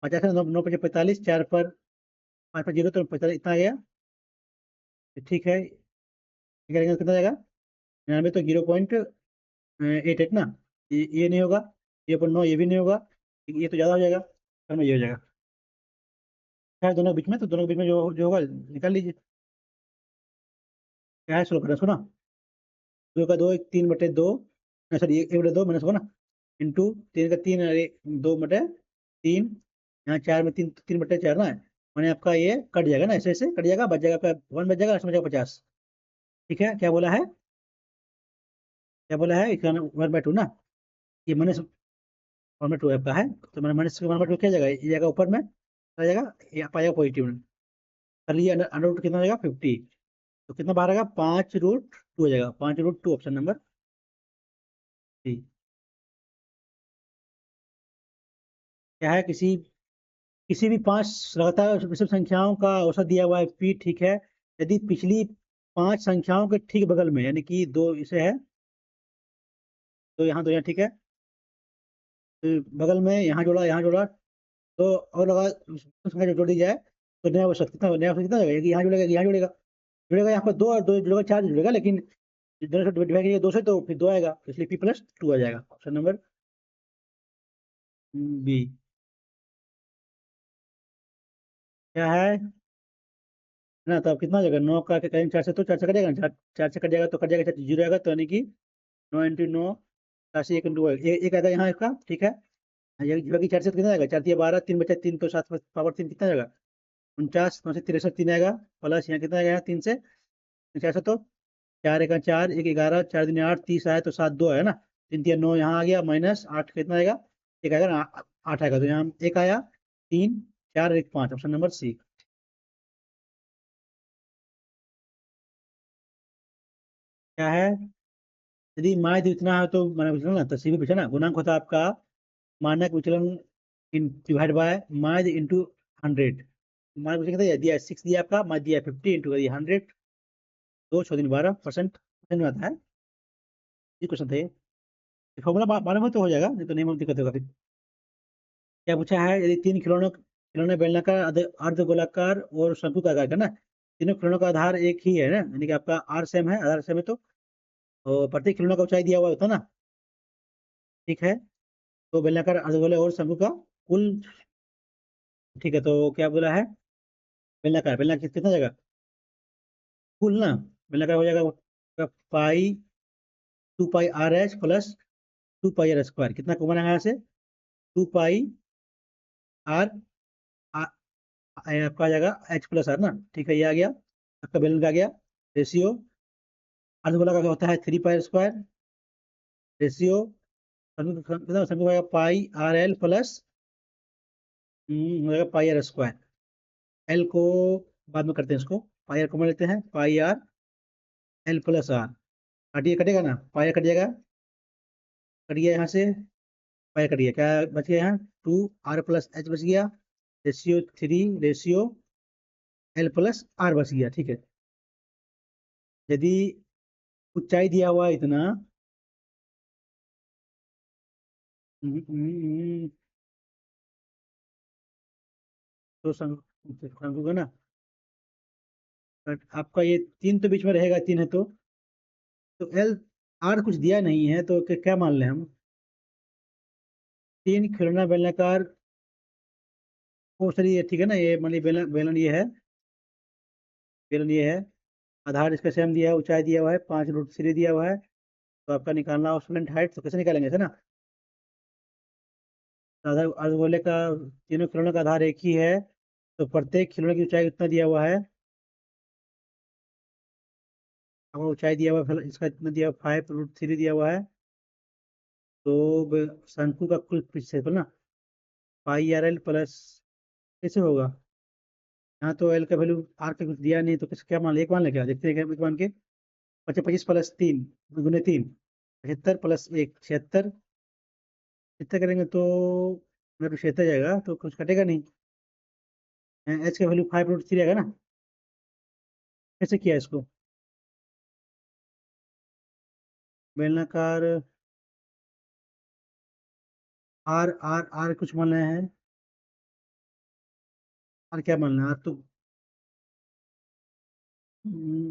50 है, 9 9 5 45, 4 पर 5 पर 0 तो 45 इतना आ गया, ठीक है, करेंगे तो कितना जाएगा 99, तो 0.88 ना, ये नहीं होगा, 0.9 ये भी नहीं होगा, ये तो ज़्यादा हो जाएगा, फिर में ये हो जाएगा, क्या है दोनों के बीच में, तो दोनों के बीच में जो जो होगा निकाल लीजिए, क्या है सोल्व करना, सुना, 2 का 2 3/2, सॉरी 1/2 माइनस होगा ना, इंटू 3 का 3, अरे 2/3, यहाँ 4 में 3 3/4 ना, मैंने आपका ये कट जाएगा ना, ऐसे ऐसे कट जाएगा, बच जाएगा आपका 1 बच जाएगा, इसमें जाएगा 50, ठीक है, क्या बोला है, क्या बोला है, 1/2 ना, ये माइनस 1/2 आपका है, तो मैंने माइनस 1/2 क्या जाएगा, ये जाएगा ऊपर में, आ जाएगा, ये आप आ जाएगा पॉजिटिव में, कर लीजिए, अंडर रूट कितना हो जाएगा 50, तो कितना बाहर आएगा 5√2 हो जाएगा, 5√2 ऑप्शन नंबर सी। क्या है, किसी किसी भी 5 लगातार विषम संख्याओं का औसत दिया हुआ है पी, ठीक है, यदि पिछली 5 संख्याओं के ठीक बगल में, यानी कि 2 इसे है, तो यहाँ 2 यहाँ, ठीक है, तो बगल में यहाँ जोड़ा, तो और लगा संख्या जो जोड़ दी जाए, तो नया औसत कितना हो जाएगा, यहाँ जुड़ेगा, यहाँ जुड़ेगा, जुड़ेगा यहाँ पर 2 और 2 जुड़ेगा 4 जुड़ेगा, लेकिन दोनों से डिवाइड करिए 2 से तो फिर 2 आएगा, इसलिए P प्लस 2 आ जाएगा। Option number B. क्या है ना, तो अब कितना हो जाएगा, 9 का के करेंगे 4 से, तो 4 से कटेगा ना, 4 से कट जाएगा तो कट जाएगा, 0 आएगा, तो यानी कि 9 × 9 80 1 × 1 आएगा यहाँ इसका, ठीक है। ये बाकी 4 से तो कितना आएगा, 4 दिया 12, 3 बचा 3, तो 7 पावर 3 कितना जाएगा 49, 9 से 63 3 आएगा, प्लस यहाँ कितना आएगा यहाँ 3 से 4 से, तो 4 1 4 1 11 4 दूनी 8 30 आया, तो 7 2 आया ना, 3 3 9 यहाँ आ गया, माइनस 8 कितना आएगा, एक आएगा ना, 8 आएगा, तो यहाँ एक आया, 3 4 1 5, ऑप्शन नंबर सी। क्या है, यदि माध्य इतना है तो मानक विचलन ना, तो सी भी पूछा ना, गुणांक होता है आपका मानक विचलन इन डिवाइड बाय माध्य इंटू 100। मानक विचलन कितना दिया है, 6 दिया आपका, माध्य दिया है 50 इंटू 100, 2 6 दिन 12% समझ में आता है। ये क्वेश्चन थे, फॉर्मूला मालूम हो तो हो जाएगा, नहीं तो नहीं मालूम दिक्कत होगा फिर। क्या पूछा है, यदि 3 खिलौनों खिलौने बेलनाकार अर्ध गोलाकार और शंकु का आकार का ना, तीनों खिलौनों का आधार एक ही है ना, यानी कि आपका आर सेम है, आधार सेम है, तो प्रत्येक खिलौनों का ऊंचाई दिया हुआ होता है ना, ठीक है। तो बेलनाकार अर्धगोले और शंकु का कुल, ठीक है, तो क्या बोला है, बेलनाकार बेलनाकार कितना जाएगा कुल ना, बेलनाकार हो जाएगा पाई 2 पाई r h प्लस 2 पाई r² कितना कॉमन है यहाँ से, 2 पाई r, आपका आ जाएगा h+r ना, ठीक है, ये आ गया आपका बेलन का आ गया। रेशियो अर्धगोला का क्या होता है 3 पाई r², रेशियो कितना शंकु का पाई r l प्लस हो जाएगा पाई r²। एल को बाद में करते हैं, इसको पाई आर कॉमन लेते हैं, पाई r l+r, काटिए कटेगा ना, पाई कट जाएगा, कट गया यहाँ से, पाई कट गया, क्या बच गया यहाँ 2r+h बच गया, रेशियो 3 रेशियो l+r बच गया, ठीक है। यदि ऊंचाई दिया हुआ है इतना, तो शंकु का ना, बट आपका ये 3 तो बीच में रहेगा, 3 है तो एल आर कुछ दिया नहीं है, तो क्या मान लें हम, 3 खिलौना बेलनाकार, ओ सॉरी ये ठीक है ना, ये मान ली बेलन बेलन ये है, बेलन ये है, आधार इसका सेम दिया है, ऊंचाई दिया हुआ है 5√3 दिया हुआ है, तो आपका निकालना ऑक्सीडेंट हाइट, तो कैसे निकालेंगे ऐसे ना, आधार अर्धगोले का तीनों खिलौनों का आधार एक ही है, तो प्रत्येक खिलौने की ऊंचाई कितना दिया हुआ है, आपको ऊंचाई दिया हुआ है, इसका इतना दिया 5√3 दिया हुआ है, तो शंकु का कुल क्षेत्रफल ना पाई r l प्लस, कैसे होगा, यहाँ तो एल का वैल्यू आर का कुछ दिया नहीं, तो किस क्या मान ले, एक मान ले, क्या देखते हैं, एक मान के 25 + 3 × 3 75 + 1 76, इतना करेंगे तो मेरे को 76 जाएगा, तो कुछ कटेगा नहीं, एच का वैल्यू 5√3 आएगा ना, कैसे किया इसको, बेलनाकार आर आर आर कुछ मान रहे हैं, आर क्या मान रहे हैं, आर तो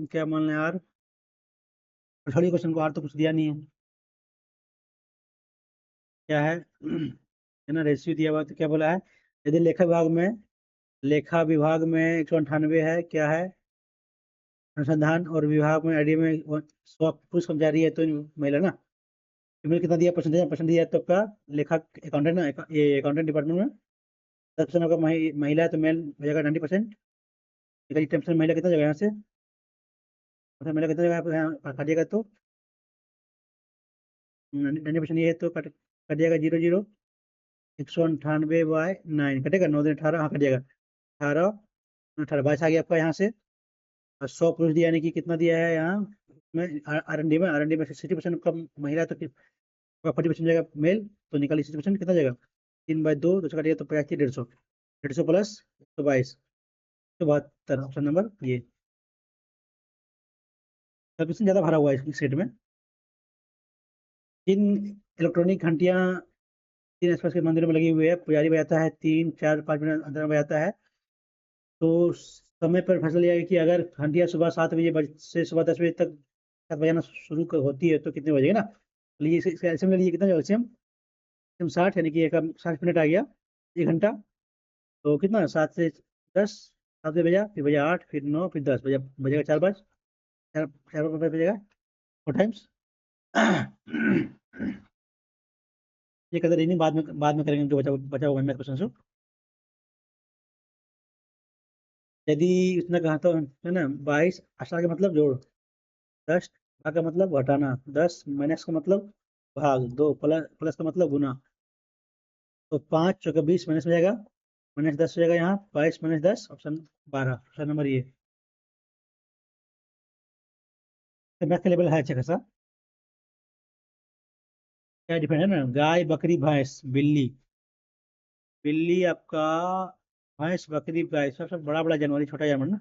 क्या मान रहे हैं आर, छोड़िए क्वेश्चन को, आर तो कुछ दिया नहीं है, क्या है ना, रेशियो दिया हुआ, तो क्या बोला है, यदि लेखा विभाग में 198 है, क्या है, अनुसंधान और विभाग में आईडी में 100 पुरुष कर्मचारी है, तो महिला ना, फीमेल कितना दिया परसेंटेज, परसेंट दिया है, तो आपका लेखा अकाउंटेंट ना, ये अकाउंटेंट डिपार्टमेंट में 10% आपका महिला है, तो मेल हो जाएगा 90%, 10% महिला कितना जगह यहाँ से, मतलब महिला कितना जगह यहाँ काटिएगा, तो 90% ये है, तो कट जाएगा 0 0, 198/9 कटेगा, 9 दिन 18, हाँ कट जाएगा 18 18 22 आ गया आपका यहाँ से, और 100 पुरुष दिया, यानी कि कितना दिया है यहाँ में, R&D में 60% का महिला, तो 40% जाएगा मेल, तो निकालिए 60% कितना जाएगा, 3/2 तो कटिएगा, तो 85 150, 150 प्लस 122 172, ऑप्शन नंबर ये। सबमिशन ज़्यादा भरा हुआ है इस सेट में। इन इलेक्ट्रॉनिक घंटियां 3 आसपास के मंदिरों में लगी हुई है, पुजारी बजाता है 3 4 5 मिनट अंदर में बजाता है, तो समय पर फैसला लिया गया कि अगर घंटियां सुबह 7 बजे से सुबह 10 बजे तक 7 बजाना शुरू होती है तो कितने बजेगा ना, लीजिए इसका एल्सियम ले लीजिए, कितना एल्सियम, 60, यानी कि एक 60 मिनट आ गया, 1 घंटा। तो कितना, 7 से 10, 7 से बजा, फिर बजा 8, फिर 9, फिर 10 बजा, बजेगा 4 बार, चार चार बार बजेगा 4 टाइम्स। ये कदर नहीं, बाद में करेंगे, जो बचा बचा होगा मैं क्वेश्चन। यदि इतना कहा तो है ना, 22 आशा का मतलब जोड़, 10 भाग का मतलब घटाना, 10 माइनस का मतलब भाग, 2 प्लस प्लस का मतलब गुना। तो 5 चौका 20 माइनस में जाएगा, माइनस 10 हो जाएगा यहाँ, 22 - 10, ऑप्शन 12, ऑप्शन नंबर ये। तो मैथ का लेवल है अच्छा खासा। क्या डिफरेंट है ना, गाय बकरी भैंस बिल्ली, बिल्ली आपका, भैंस बकरी गाय, सबसे बड़ा बड़ा जानवर है, छोटा जानवर ना,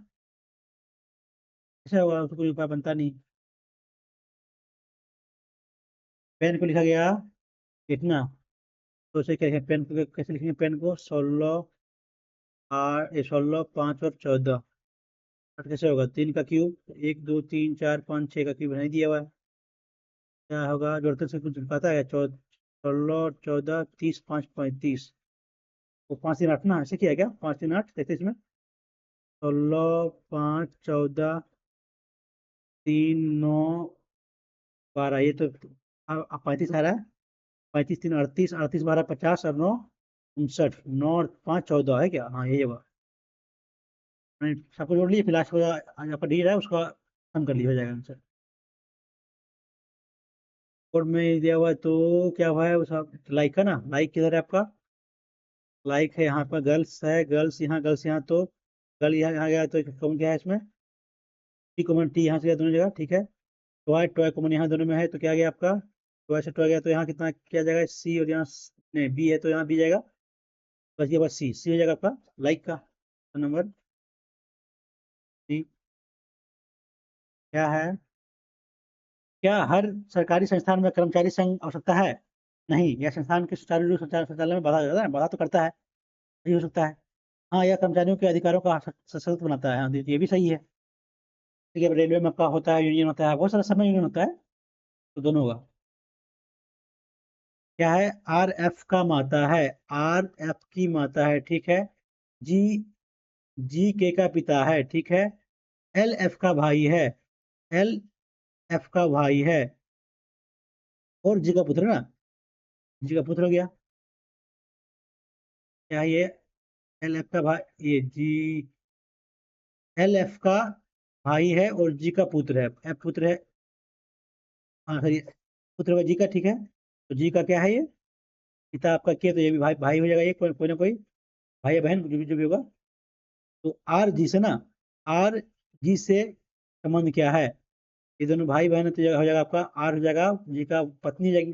ऐसा होगा तो कोई उपाय बनता नहीं। पेन को लिखा गया कितना, तो उसे क्या लिखें, पेन को कैसे लिखेंगे, पेन को 16, 5 और 14, कैसे होगा, 3 का क्यूब, 1 2 3 4 5 6 का क्यूब नहीं दिया हुआ है, क्या होगा, जोड़ते से कुछ पता है, 16 14 30 5 35, वो 5 3 8 ना, ऐसे किया है क्या, 5 3 8 33 में, 16 5 14 3 9 12, ये तो अब 35 आ रहा है, 35 3 38, 38 12 50 और 9 59, 9 और 5 14 है क्या, हाँ यही होगा। मैंने सबको जोड़ लिया, फिर लास्ट को आपका डी रहा है उसका कम कर लिया, हो जाएगा आंसर। और में दिया हुआ है तो क्या हुआ है, उस लाइक का ना, लाइक किधर है आपका, लाइक है यहाँ पर, गर्ल्स है, गर्ल्स यहाँ तो गर्ल यहाँ गया, तो कौन क्या है इसमें, टी कॉमन, टी यहाँ से गया दोनों जगह, ठीक है। टॉय, टॉय कॉमन यहाँ दोनों में है, तो क्या गया आपका, टॉय से टॉय गया, तो यहाँ कितना क्या जाएगा, सी, और यहाँ नहीं बी है, तो यहाँ बी जाएगा, बस ये बस सी, सी हो जाएगा आपका लाइक का नंबर सी। क्या है, क्या हर सरकारी संस्थान में कर्मचारी संघ आवश्यकता है, नहीं, यह संस्थान के सुचारू रूप संचालन में बाधा करता है, बाधा तो करता है, नहीं हो सकता है। हाँ, यह कर्मचारियों के अधिकारों का सशक्त बनाता है, हाँ, ये भी सही है। ठीक है, रेलवे में आपका होता है यूनियन, होता है बहुत सारा समय यूनियन होता है, तो दोनों होगा। क्या है, आर एफ का माता है, आर एफ की माता है, ठीक है। जी, जी के का पिता है, ठीक है। एल एफ का भाई है, एल एफ का भाई है, और जी का पुत्र ना, जी का पुत्र हो गया। क्या ये, एल एफ का भाई, ये जी, एल एफ का भाई है और जी का पुत्र है, एफ पुत्र है, हाँ सॉरी, पुत्र होगा जी का, ठीक है। तो जी का क्या है ये, पिता आपका किया, तो ये भी भाई भाई हो जाएगा, ये कोई ना कोई भाई या बहन जो भी होगा। तो आर जी से ना, आर जी से संबंध क्या है, ये दोनों भाई बहन है, तो हो जाएगा आपका आर, हो जाएगा जी का पत्नी हो जाएगी।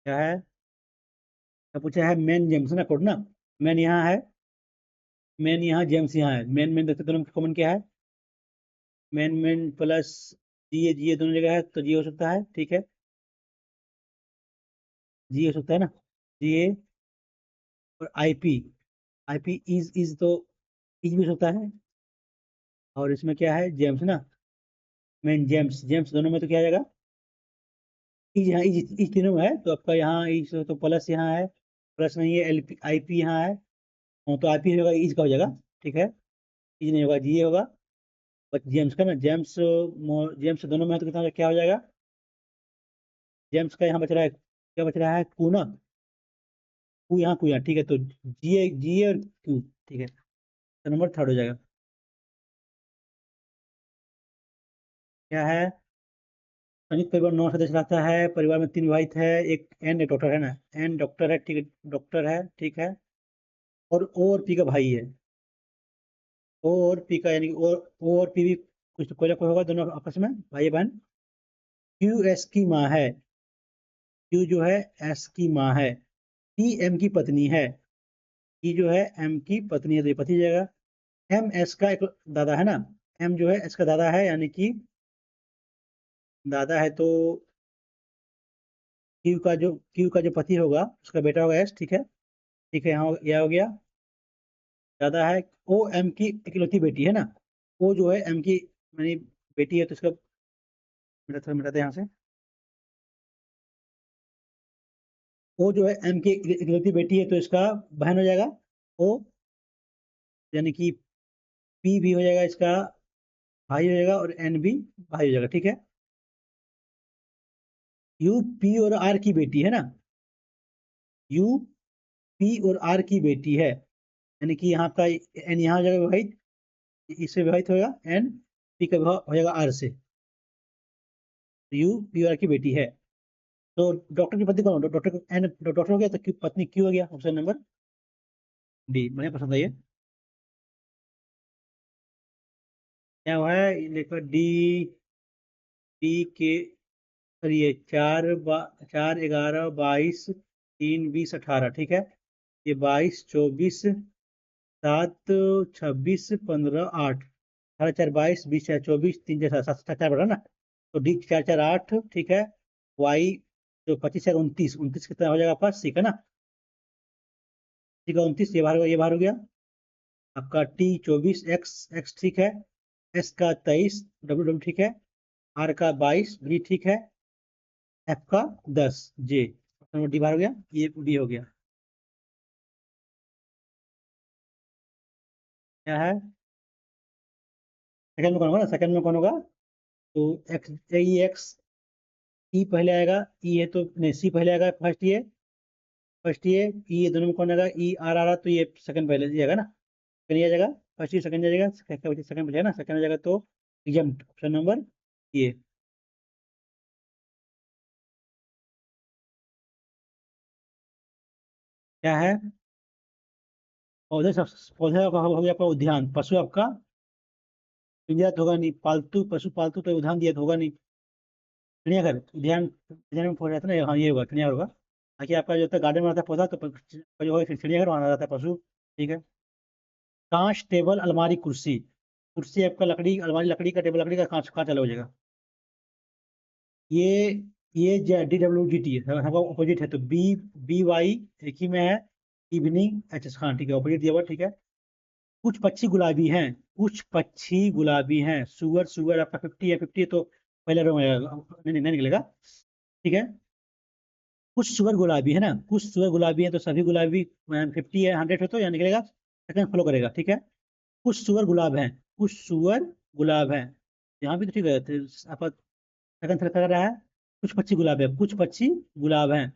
क्या है, तो पूछा है मेन जेम्स ना, कोड ना, मेन यहाँ है, मेन यहाँ जेम्स यहाँ है, मेन मेन देखते दोनों में कॉमन क्या है, मेन मेन प्लस जी ए दोनों जगह है, तो जी हो सकता है, ठीक है, जी हो सकता है ना, जी ए, और आई पी इज तो इज भी हो सकता है, और इसमें क्या है, जेम्स ना, मेन जेम्स, जेम्स दोनों में तो क्या आ जाएगा, इज, यहाँ इज तीनों में है, तो आपका यहाँ इज तो प्लस यहाँ है, प्लस नहीं है, एल पी आई पी यहाँ है, तो आई पी होगा, इज का हो जाएगा, ठीक है, इज नहीं होगा, जी होगा, बस जेम्स का ना, जेम्स, जेम्स दोनों में है, तो कितना क्या हो जाएगा, जेम्स का यहाँ बच रहा है, क्या बच रहा है, कू ना, कू यहाँ, ठीक है, तो जी और क्यू, ठीक है, तो नंबर थर्ड हो जाएगा। क्या है, संयुक्त परिवार 9 सदस्य रहता है, परिवार में 3 विवाहित है, एक एन, एक डॉक्टर है ना, एन डॉक्टर है, ठीक है, डॉक्टर है, ठीक है, और ओ और पी का भाई है, ओ और पी का, यानी कि ओ और पी भी कुछ कोई ना कोई होगा, दोनों आपस में भाई बहन। क्यू एस की माँ है, क्यू जो है एस की माँ है, टी एम की पत्नी है, टी जो है एम की पत्नी है, तो ये पति जाएगा। एम एस का एक दादा है ना, एम जो है एस का दादा है, यानी कि दादा है, तो क्यू का जो पति होगा उसका बेटा होगा एस, ठीक है, ठीक है, यहाँ यह हो गया। ज्यादा है। ओ एम की इकलौती बेटी है ना, ओ जो है एम की यानी बेटी है, तो इसका मिटाते हैं यहाँ से। ओ जो है एम की इकलौती बेटी है, तो इसका बहन हो जाएगा ओ, यानी कि पी भी हो जाएगा इसका भाई हो जाएगा, और एन भी भाई हो जाएगा, ठीक है। यू पी और आर की बेटी है ना, यू पी और आर की बेटी है, यानी कि यहाँ का एन यहाँ हो जाएगा विवाहित, इससे विवाहित होगा, एन पी का विवाह हो जाएगा आर से, यू पी और आर की बेटी है। तो डॉक्टर की पत्नी कौन, डॉक्टर एन डॉक्टर हो गया, तो पत्नी क्यू हो गया, ऑप्शन नंबर डी। मुझे पसंद है ये। क्या हुआ है, ये देखो डी, डी के, और ये 4, 11, 22, 3, 20, 18, ठीक है। ये 22, 24, 7, 26, 15, 8, 18, 4, 22, 20, 24, 3, 4, 7, 4 बढ़ा ना, तो डी 4, 4, 8, ठीक है। वाई जो 25, 4, 29, 29 कितना हो जाएगा आपका, ठीक है ना, ठीक है 29, ये बाहर हो गया आपका। टी 24, एक्स एक्स ठीक है, एस का 23, डब्ल्यू डब्ल्यू ठीक है, आर का 22, बी ठीक है, एफ का 10, जे, डी बाहर हो गया, ये बी हो गया। क्या है, सेकंड में कौन होगा ना, सेकंड में कौन होगा, तो एक्स, ई एक्स, ई पहले आएगा, ई है तो नहीं, सी पहले आएगा, फर्स्ट ये ई, ये दोनों में कौन आएगा, ई आर आ रहा, तो ये सेकंड पहले जाएगा ना, सेकंड आ जाएगा, फर्स्ट ये सेकंड आ जाएगा, सेकंड बचेगा ना, सेकंड आ जाएगा, तो एग्जाम ऑप्शन नंबर ये। क्या है, पौधे सब, पौधे का हो गया आपका उद्यान, पशु आपका पिंजरा तो होगा नहीं, पालतू पशु पालतू तो उद्यान दिया तो होगा नहीं, चिड़ियाघर उद्यान, उद्यान में पहुंच जाता है ना, हाँ ये होगा चिड़ियाघर होगा। बाकी आपका जो होता है गार्डन में आता है पौधा, तो जो होगा चिड़ियाघर माना जाता है पशु, ठीक है। कांच टेबल अलमारी कुर्सी, कुर्सी आपका लकड़ी, अलमारी लकड़ी का, टेबल लकड़ी का, कांच कांच अलग हो जाएगा। ये ये डी डब्ल्यू जी टी है, हमका ऑपोजिट है, तो बी, बी वाई एक ही में है, इवनिंग एच एस खान, ठीक है, ऑपोजिट दिया हुआ, ठीक है। कुछ पक्षी गुलाबी हैं, कुछ पक्षी गुलाबी हैं, सुअर, सुअर आपका 50 है, 50 है तो पहले रो में आएगा, नहीं निकलेगा, ठीक है। कुछ सुअर गुलाबी है ना, कुछ सुअर गुलाबी है, तो सभी गुलाबी 50 है, 100 है, तो यहाँ निकलेगा, सेकंड फॉलो करेगा, ठीक है। कुछ सुअर गुलाब हैं, कुछ सुअर गुलाब हैं, यहाँ भी तो ठीक है, तो आपका सेकंड सेलेक्ट कर रहा है। कुछ पक्षी गुलाब है, कुछ पक्षी गुलाब हैं,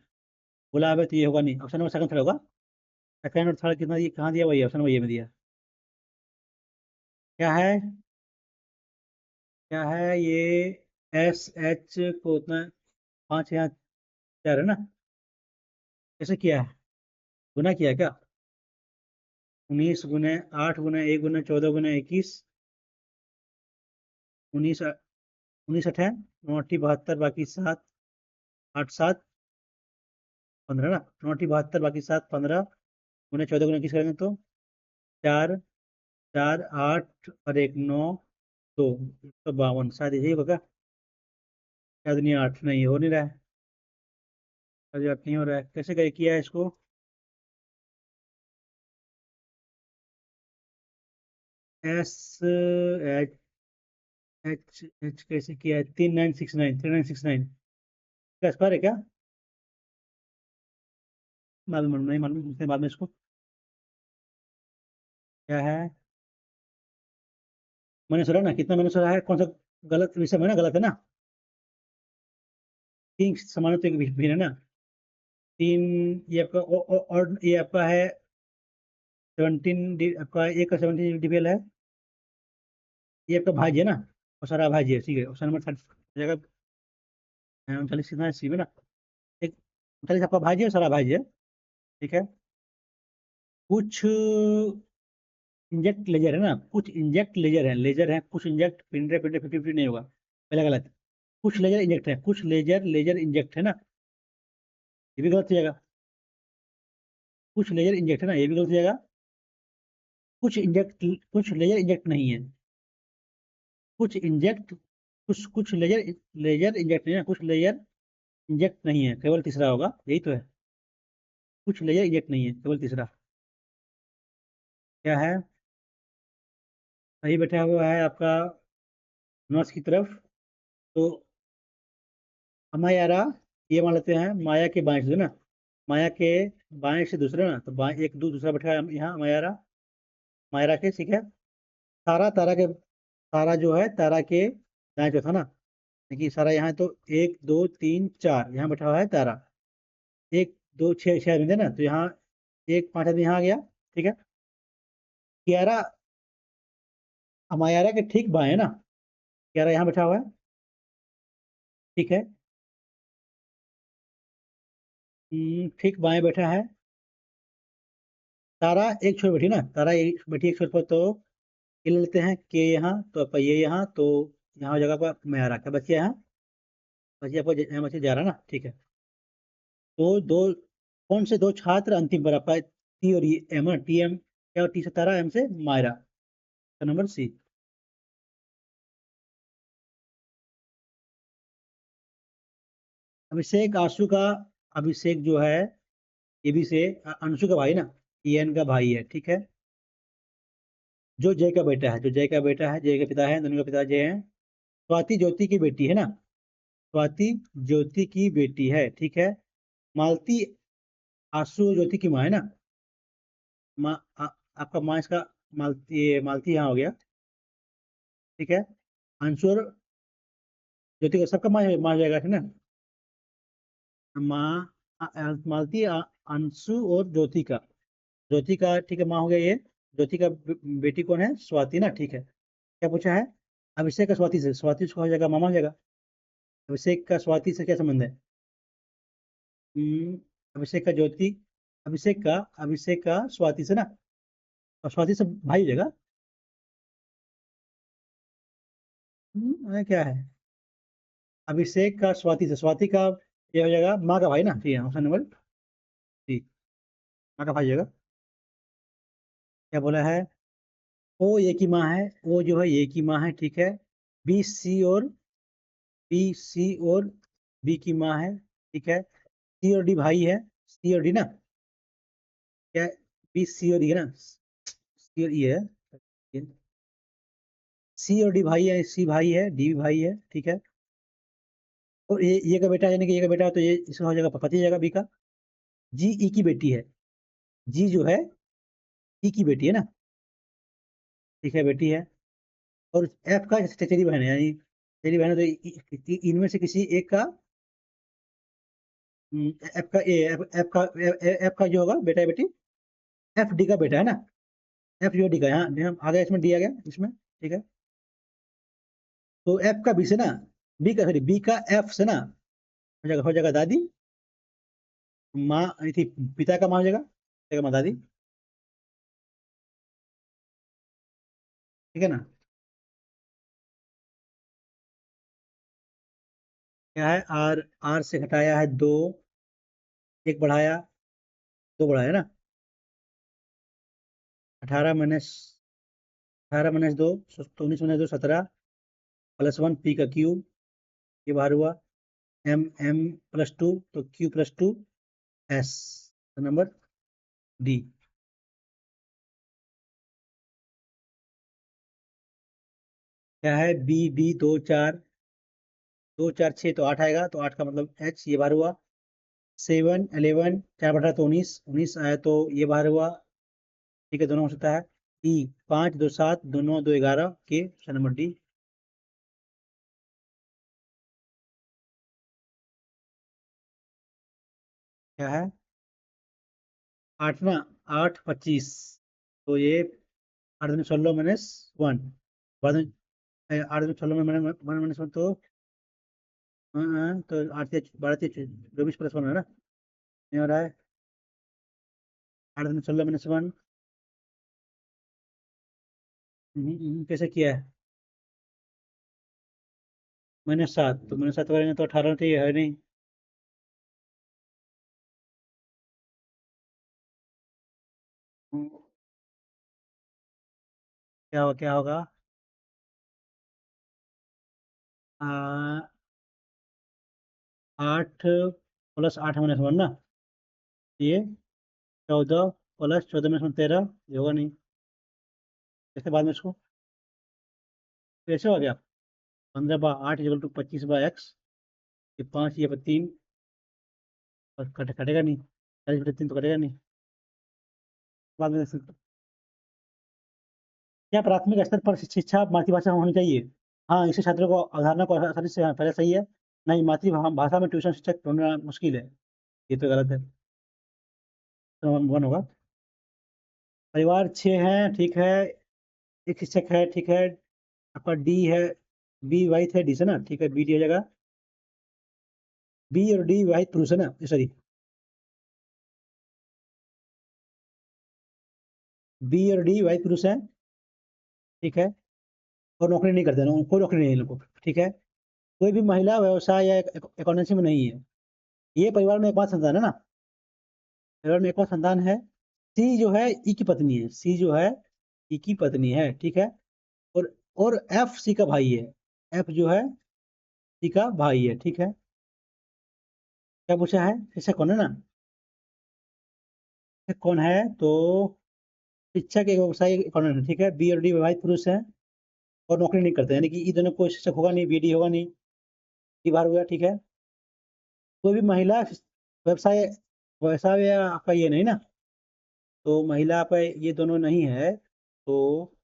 गुलाब है तो ये होगा नहीं, ऑप्शन नंबर सेकंड थर्ड होगा। सेकंड और थर्ड कितना, ये कहाँ दिया, वही ऑप्शन नंबर ये में दिया। क्या है, क्या है ये, एस एच को उतना 5 या 4 है ना, कैसे किया है, गुना किया है क्या, 19 गुने 8 गुने 1 गुने 14 गुने 21, 19 19 9 8 72 बाकी 7, 8 7 15 ना, 9 8 72 बाकी 7 15, गुने 14 गुने 21 करेंगे तो 4, 4, 8 और 1 9, 2, 152, शायद यही होगा क्या? शायद नहीं, 8 नहीं हो नहीं रहा है, शायद 8 नहीं हो रहा है, कैसे किया है इसको, एस एच, एच कैसे किया है, 3969, 3969 का स्क्वायर है क्या, मालूम नहीं, मालूम इसके बाद में इसको। क्या है, मैंने सुना ना, कितना मैंने सुना है, कौन सा गलत विषय में ना, गलत है ना, 3 समानों तो एक भी है ना, 3, ये आपका और ये आपका है 17, आपका एक का 17 है, ये आपका भाज्य है ना, और सारा भाज्य है, ठीक है, ऑप्शन नंबर 30 जगह 39 कितना है सी में ना, एक 39 आपका भाज्य है, सारा भाज्य है, ठीक है। कुछ इंजेक्ट लेजर है ना, कुछ इंजेक्ट लेजर है कुछ इंजेक्ट, पिंडे पिंडे 50-50 नहीं होगा, पहला गलत। कुछ लेजर इंजेक्ट है, कुछ लेजर लेजर इंजेक्ट है ना, ये भी गलत हो जाएगा। कुछ लेजर इंजेक्ट है ना, ये भी गलत हो जाएगा। कुछ इंजेक्ट, कुछ लेजर इंजेक्ट नहीं है, कुछ इंजेक्ट, कुछ लेजर, लेजर इंजेक्ट नहीं है, कुछ लेजर इंजेक्ट नहीं है, केवल तीसरा होगा, यही तो है, कुछ लेजर इंजेक्ट नहीं है, केवल तीसरा। क्या है? सही बैठा हुआ है आपका नॉर्थ की तरफ। तो हमायारा, ये मान लेते हैं माया के बाएं से ना, माया के बाएं से दूसरे ना, तो बाएं एक दो दूसरा बैठा है यहाँ मायारा, मायरा के, ठीक है। तारा, तारा के, तारा जो है तारा के दाएं जो था ना, देखिए सारा यहाँ है, तो एक दो तीन चार यहाँ बैठा हुआ है तारा। एक दो छः, छः आदमी थे ना, तो यहाँ एक पांच आदमी यहाँ आ गया, ठीक है। कियारा हमायारा के ठीक बाएं है ना, कियारा यहाँ बैठा हुआ है, ठीक है। ठीक बाएं बैठा है तारा, एक छोर बैठी ना, तारा एक बैठी एक छोर पर, तो ये ले लेते हैं के यहाँ, तो आपका ये यहाँ, तो यहाँ हो जाएगा आपका मायारा, क्या बच गया यहाँ? बच गया आपका यहाँ बचे जा रहा ना, ठीक है। तो दो, कौन से दो छात्र अंतिम पर आपका टी और एम, टी एम क्या, टी से तारा, एम से मायरा, तो नंबर सी। अभिषेक आंसू का, अभिषेक जो है ये भी से अंशु का भाई ना, ये एन का भाई है, ठीक है। जो जय का बेटा है, जो जय का बेटा है, जय के पिता है, दोनों का पिता जय है। स्वाति ज्योति की बेटी है ना, स्वाति ज्योति की बेटी है, ठीक है। मालती आंसू ज्योति की माँ है ना, माँ आपका माँ इसका, मालती, ये मालती यहाँ हो गया, ठीक है। अंशु और ज्योति का सबका माँ माँ हो जाएगा, ठीक है ना। माँ मालती अंशु और ज्योति का ठीक है, माँ हो गया ये। ज्योति का बेटी कौन है? स्वाति ना, ठीक है। क्या पूछा है? अभिषेक का स्वाति से, स्वाति उसका हो जाएगा मामा हो जाएगा। अभिषेक का स्वाति से क्या संबंध है? हम्म, अभिषेक का ज्योति, अभिषेक का स्वाति से ना, और स्वाति से भाई हो जाएगा। क्या है? अभिषेक का स्वाति से, स्वाति का ये हो जाएगा माँ का भाई ना, ठीक है, ऑप्शन नंबर सी, माँ का भाई हो जाएगा। क्या बोला है? ओ ये की माँ है, ओ जो है ये की माँ है, ठीक है। बी सी और बी की माँ है, ठीक है। सी और डी भाई है, सी और डी ना, क्या? बी सी और ई है ना, सी और ई है, सी और डी भाई है, सी भाई है, डी भी भाई है, ठीक है। और ये का बेटा, यानी कि ये का बेटा है, तो ये इसका हो जाएगा पति हो जाएगा बी का। जी ई की बेटी है, जी जो है ई की बेटी है ना, ठीक है, बेटी है। और एफ का चचेरी बहन है, यानी चचेरी बहन है, तो इनमें से किसी एक का, एफ का ए, एफ का जो होगा बेटा है बेटी, एफ डी का बेटा है ना, एफ जो डी का, यहाँ यहाँ आ गया, इसमें डी आ गया इसमें, ठीक है। तो एफ का बी से ना, बी का सॉरी बी का एफ से ना, हो जाएगा दादी, माँ थी, पिता का माँ हो जाएगा माँ दादी, ठीक है ना। क्या है? आर, आर से घटाया है दो, एक बढ़ाया, दो बढ़ाया ना, 18 माइनस, 18 - 2, तो 19 - 2 17, +1 पी का क्यूब, ये बाहर हुआ। एम +2, तो Q+2 एस, तो नंबर डी। क्या है? बी डी, दो चार, दो चार छः, तो 8 आएगा, तो 8 का मतलब एच, ये बाहर हुआ। 7 11, 4 बटा, तो 19, 19 आया, तो ये बाहर हुआ, ठीक है, दोनों हो सकता है। ई 5 2 7, दोनों 2 11 के, ऑप्शन नंबर डी। क्या है? 8 ना, 8 25, तो ये 8 × 16 - 1, बाद में 8 × 16 - 1 तो तो 8 × 12 = 24 + 1 है ना, नहीं हो रहा है। 8 × 16 - 1, कैसे किया है? -7, तो -7 करेंगे तो 18 तो ये है नहीं। हम्म, क्या होगा? 8 + 8 - 1 ना, ये 14, +14 - 13, ये होगा नहीं। इसके बाद में इसको तो ऐसे हो गया 15/8 इक्वल टू 25/x, ये 5 ये 3 और कटेगा नहीं, 40/3 तो कटेगा नहीं। बाद में देख सकते हो। क्या प्राथमिक स्तर पर शिक्षा मातृभाषा में होनी चाहिए? हाँ, इससे छात्रों को अवधारणा को आसानी से, हाँ, पहले सही है। नहीं, मातृभाषा में ट्यूशन शिक्षक ढूंढना मुश्किल है, ये तो गलत है। तो 1 होगा। परिवार 6 है, ठीक है। एक शिक्षक है, ठीक है। आपका डी है, बी वाहित है, डी से ना, ठीक है, बी डी हो जाएगा। बी और डी वाहित पुरुष है ना, सॉरी, बी और डी वाहित पुरुष है, ठीक है। और नौकरी नहीं करते ना, कोई नौकरी नहीं है इन लोगों को, ठीक है। कोई भी महिला व्यवसाय या अकाउंटेंसी में नहीं है। ये परिवार में एकमात्र संतान है ना, परिवार में एकमात्र संतान है। सी जो है ई की पत्नी है, सी जो है ई की पत्नी है, ठीक है। और और एफ सी का भाई है, एफ जो है सी का भाई है, ठीक है। क्या पूछा है, शिक्षक कौन है ना, शिक्षक कौन है तो शिक्षक एक व्यवसायिक अकाउंटेंट है, ठीक है। बी और डी विवाहित पुरुष है और नौकरी नहीं करते, यानी कि ई दोनों कोई शिक्षक होगा नहीं, बी डी होगा नहीं, डी बाहर हो गया, ठीक है। कोई भी महिला व्यवसाय व्यवसाय आपका ये नहीं ना, तो महिला आपका ये दोनों नहीं है, तो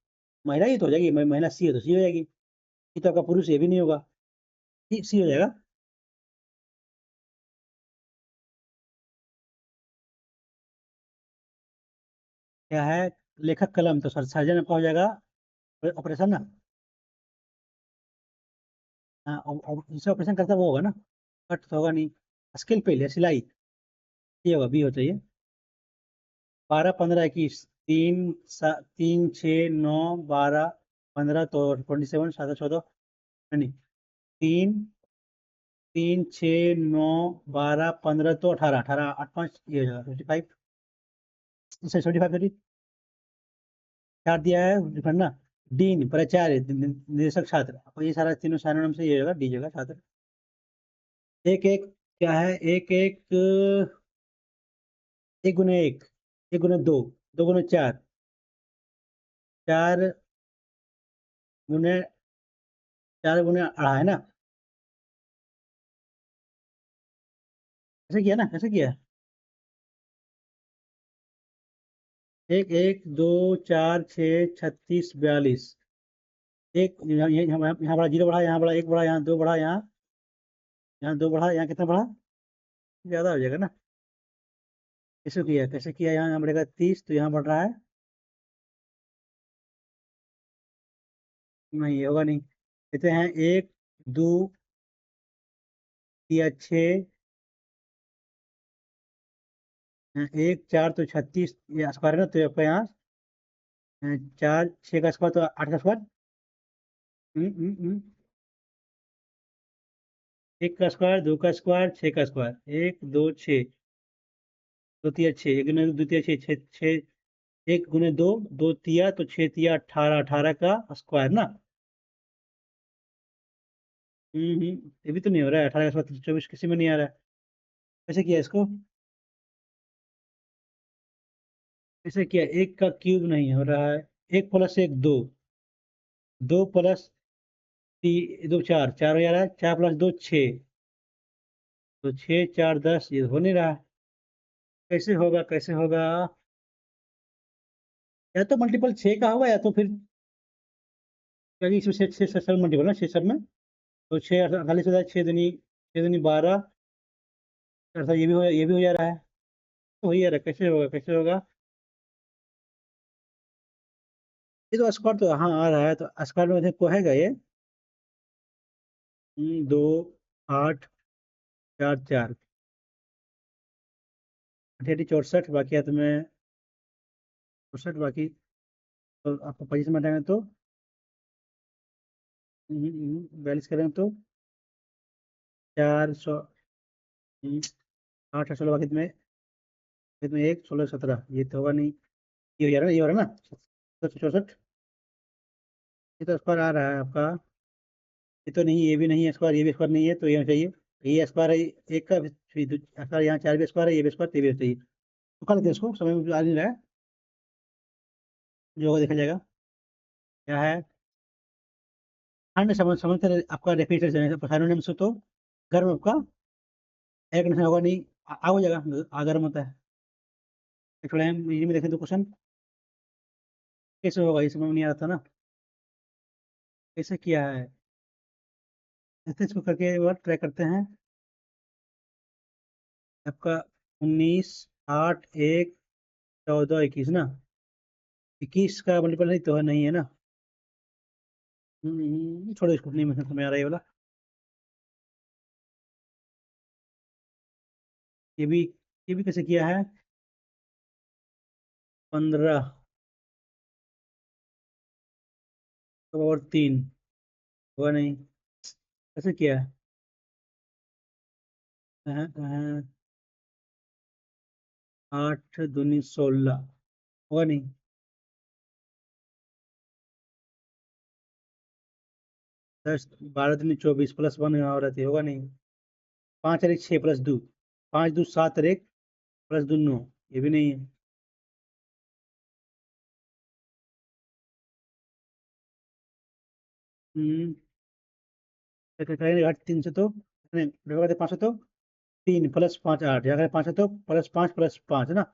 महिला ये तो हो जाएगी, महिला सी है तो सी हो जाएगी। ये तो आपका पुरुष ये भी नहीं होगा, सी हो जाएगा। क्या है, लेखक कलम तो सर्जन आपका हो जाएगा, ऑपरेशन ना। हाँ, जिससे ऑपरेशन करता है वो होगा ना, कट तो होगा नहीं। स्किल पे ले सिलाई, ये होगा, बी हो चाहिए। 12, 15, 21, 3, 6, 9, 12, 15 तो 27, 17, 14, नहीं, 3, 3, 6, 9, 12, 15 तो 18, 18, 8, 5 ये हो जाएगा 55, 75, 4 दिया है डिफरेंट ना। डीन प्राचार्य निदेशक छात्र, आपको ये सारा तीनों साइनोनिम से ये होगा, डी होगा छात्र। एक एक क्या है, एक एक, एक गुने एक, एक गुने दो, 2 गुने 4, 4 गुने 4 गुने 2.5 है ना। ऐसे किया ना, कैसे किया, एक एक 2, 4, 6, 36, 42, एक यहाँ बड़ा 0 बढ़ा, यहाँ बड़ा 1 बढ़ा, यहाँ 2 बढ़ा, यहाँ 2 बढ़ा, यहाँ कितना बढ़ा, ज्यादा हो जाएगा ना। कैसे किया, यहाँ बढ़ेगा 30 तो यहाँ बढ़ रहा है, नहीं होगा नहीं। कहते हैं 1, 2 या 6, 1, 4 तो 36, ये स्क्वायर है ना, तो आपका यहाँ 4, 6 का स्क्वायर तो 8 का स्क्वायर। 1 का स्क्वायर, 2 का स्क्वायर, 6 का स्क्वायर, 1, 2, 6, 2 तिया 6, 1 गुने 2 तिया 6, 6, 1 गुने 2, 2 तिया तो 6 तिया 18, 18 का स्क्वायर ना। ये भी तो नहीं हो रहा है, 18 का स्क्वायर 24 किसी में नहीं आ रहा है। कैसे किया इसको, कैसे किया, 1 का क्यूब नहीं हो रहा है, 1 + 1 2, 2 + 3 2 4, 4 हो जा रहा है, 4 + 2 6, तो 6, 4, 10 ये हो नहीं रहा है। कैसे होगा, कैसे होगा, या तो मल्टीपल 6 का होगा या तो फिर, क्योंकि इसमें 6 मल्टीपल ना, 6 में तो 6 48 हो जाए, 6 दूनी 12, अर्थात ये भी हो जा रहा है, तो हो ही जा रहा है, कैसे होगा, कैसे होगा। ये तो स्क्वायर तो हाँ आ रहा है, तो स्क्वायर में को हैगा ये, 2, 8, 4, 4, 68, 64 बाकी है तुम्हें, 64 बाकी, तो आपको 25 में हटाएंगे तो 42 करेंगे तो 400, 8, 8, 16 बाकी तुम्हें 1, 16, 17 ये तो होगा नहीं, ये हो जा रहा है, ये हो रहा है ना, 64, ये तो स्क्वायर आ रहा है आपका। ये तो नहीं, ये भी नहीं है स्क्वायर, ये भी स्क्वायर नहीं है, तो ये होना चाहिए, ये स्क्वायर है एक का, फिर स्क्वायर यहाँ 4 भी स्क्वायर है, ये भी स्क्वायर, ये भी होना चाहिए। तो कर लेते हैं इसको, समय में आ नहीं रहा है, जो होगा देखा जाएगा। क्या है? ठंड समझते आपका रेफ्रिजरेटर साइनोनिम्स हो तो गर्म आपका एयर कंडीशन होगा नहीं, आग हो जाएगा, आग गर्म होता है। थोड़ा हम ये में देखें तो क्वेश्चन कैसे होगा, ये समझ में नहीं आ रहा था ना, कैसे किया है। ऐसे इसको करके एक बार ट्राई करते हैं। आपका 19, 8, 1, 14, 21 ना, 21 का मल्टीपल नहीं तो है, नहीं है ना। छोड़ो इसको, नहीं मतलब समझ आ रहा है ये वाला। ये भी ये भी कैसे किया है? 15 और 3 हुआ नहीं, कैसे किया है? 8 दूनी 16 हुआ नहीं। 10 12 दूनी 24 +1 यहाँ रहती होगा नहीं। 5 और 1 6 +2, 5 2 7 और 1 +2 9, ये भी नहीं है। हम्म करेंगे 8 3 से तो नहीं, 5 से तो 3 +5 8, या 5 है तो +5 है ना,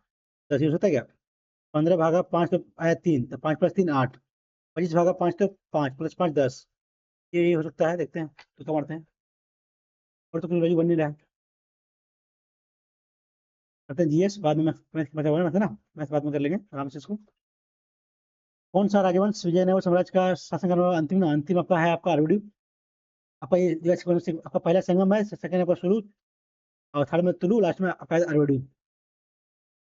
10 यूज होता है क्या? 15 भागा 5 तो आया 3, तो 5 + 3 8, 25 भागा 5 तो 5 +5 10, ये हो सकता है, देखते हैं तो क्या मारते हैं। और तो कोई वैल्यू बन नहीं रहा है। करते हैं जीएस बाद में, मैथ बचा हुआ है ना, मैथ बाद में कर लेंगे आराम से इसको। कौन सा राजवंश विजयनगर साम्राज्य का शासन करने वाला अंतिम ना, अंतिम आपका है आपका अरवडी। आपका ये आपका पहला संगम है, सेकंड आपका शुरू, और थर्ड में तुलु, लास्ट में आपका अरवडी।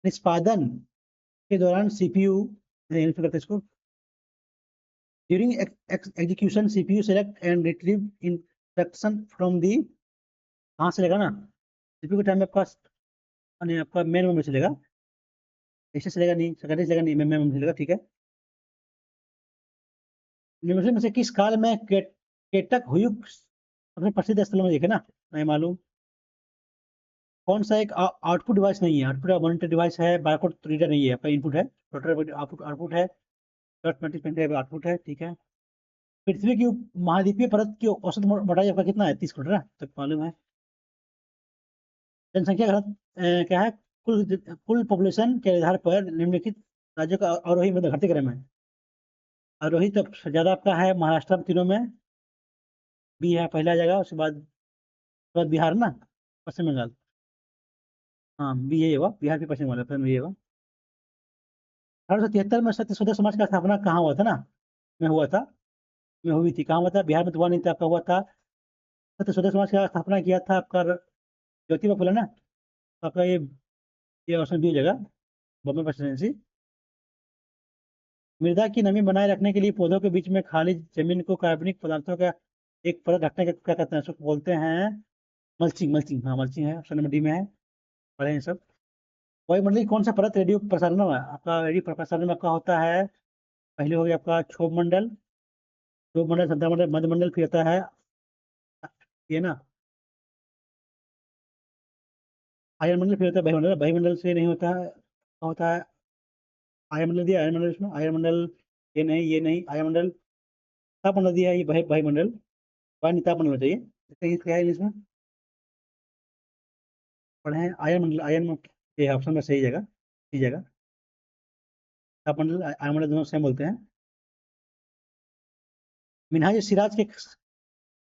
निष्पादन के दौरान सीपीयू करते हैं इसको। During execution CPU select and retrieve instruction from the, कहाँ से लेगा ना, सीपीयू के टाइम में आपका नहीं, आपका मेन मेमोरी चलेगा, ऐसे चलेगा नहीं, सेकेंडरी चलेगा नहीं, मेन मेमोरी चलेगा, ठीक है। निम्न में से किस काल में केटक हुयुक सबसे प्रसिद्ध स्थलों में देखे ना, नहीं मालूम। कौन सा एक आउटपुट डिवाइस नहीं है, आउटपुट मॉनिटर डिवाइस है, बारकोड रीडर नहीं है, आपका इनपुट है, टोटल आउटपुट आउटपुट है, डॉट मल्टीप्लाई आउटपुट है, ठीक है। पृथ्वी की महाद्वीपीय परत की औसत मोटाई आपका कितना है? 30 किलोमीटर तक मालूम है। जनसंख्या घनत्व क्या है? कुल पॉपुलेशन के आधार पर निम्नलिखित राज्यों का आरोही मतलब घटते क्रम है। आरोही तो ज्यादा आपका है महाराष्ट्र में, तीनों में बी है पहला जगह, उसके बाद बिहार ना, पश्चिम बंगाल। हाँ बी यही होगा, बिहार के पश्चिम बंगाल फिर यही होगा। 1873 में सत्य शोधक समाज का स्थापना कहाँ हुआ था ना, में हुआ था, में हुई थी, कहाँ हुआ था? बिहार में तो हुआ नहीं था, आपका हुआ था। सत्य शोधक समाज का स्थापना किया था आपका ज्योतिबा फुले ना, तो आपका ये ऑप्शन बी जगह, बॉम्बे प्रेसिडेंसी। मृदा की नमी बनाए रखने के लिए पौधों के बीच में खाली जमीन को कार्बनिक पदार्थों का एक परत ढकने का क्या कहते हैं? उसको बोलते हैं मल्चिंग, मल्चिंग, हाँ मल्चिंग है, ऑप्शन नंबर डी में है, पढ़े हैं सब। वायुमंडलीय कौन सा परत रेडियो प्रसारण में आपका, रेडियो प्रसारण में आपका होता है? पहले हो गया आपका क्षोभ मंडल, क्षोभ मंडल, संध्या मंडल, मध्य मंडल, फिर आता है ये ना आयन मंडल, फिर होता है वायुमंडल, वायुमंडल से नहीं होता है, होता है आयन मंडल दिया, आयन मंडल इसमें, आयन मंडल ये नहीं, ये नहीं, आयन मंडल, ताप मंडल दिया है, ये वायुमंडल, वायु ताप मंडल चाहिए, इसका क्या है इसमें, पढ़े हैं आयन मंडल, आयन ये ऑप्शन में सही जगह, सही जगह। ताप मंडल आयन मंडल दोनों सेम बोलते हैं। मिनहाज सिराज के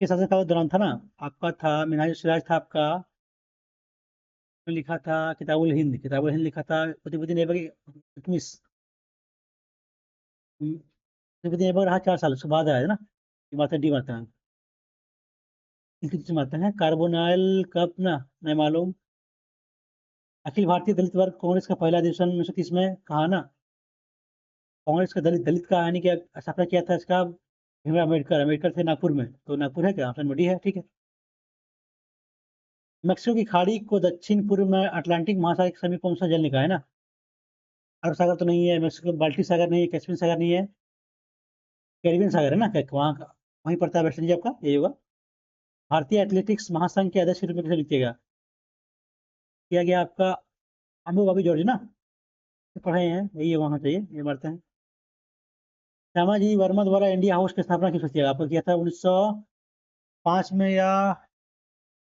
शासन काल के दौरान था ना, आपका था मिनहाज सिराज था आपका, उसने लिखा था किताबुल हिंद, किताबुल हिंद लिखा था कुतुबुद्दीन ऐबक इल्तुतमिश। कुतुबुद्दीन ऐबक रहा 4 साल, उसके बाद आया है ना, ये मारते हैं डी मारते हैं, इल्तुतमिश मारते हैं। कार्बोनाइल कप ना, नहीं मालूम। अखिल भारतीय दलित वर्ग कांग्रेस का पहला अधिवेशन 1930 में कहा ना, कांग्रेस का दलित दलित का यानी कि स्थापना किया था इसका भीमराव अम्बेडकर, अम्बेडकर थे नागपुर में, तो नागपुर है क्या, ऑप्शन बी है, ठीक है। मैक्सिको की खाड़ी को दक्षिण पूर्व में अटलांटिक महासागर के समीप कौन सा जल निकाय है ना, अरब सागर तो नहीं है, मैक्सिको बाल्टिक सागर नहीं है, कैस्पियन सागर नहीं है, कैरिबियन सागर है ना, वहाँ का वहीं पड़ता है वेस्ट इंडीज आपका, यही होगा। भारतीय एथलेटिक्स महासंघ के अध्यक्ष के रूप में कैसे लिखिएगा? किया गया आपका अबू बॉबी जॉर्ज ना, तो पढ़े हैं, यही वहाँ चाहिए, ये मारते हैं। श्यामाजी वर्मा द्वारा इंडिया हाउस की स्थापना किस किया आपको किया था 1905 में या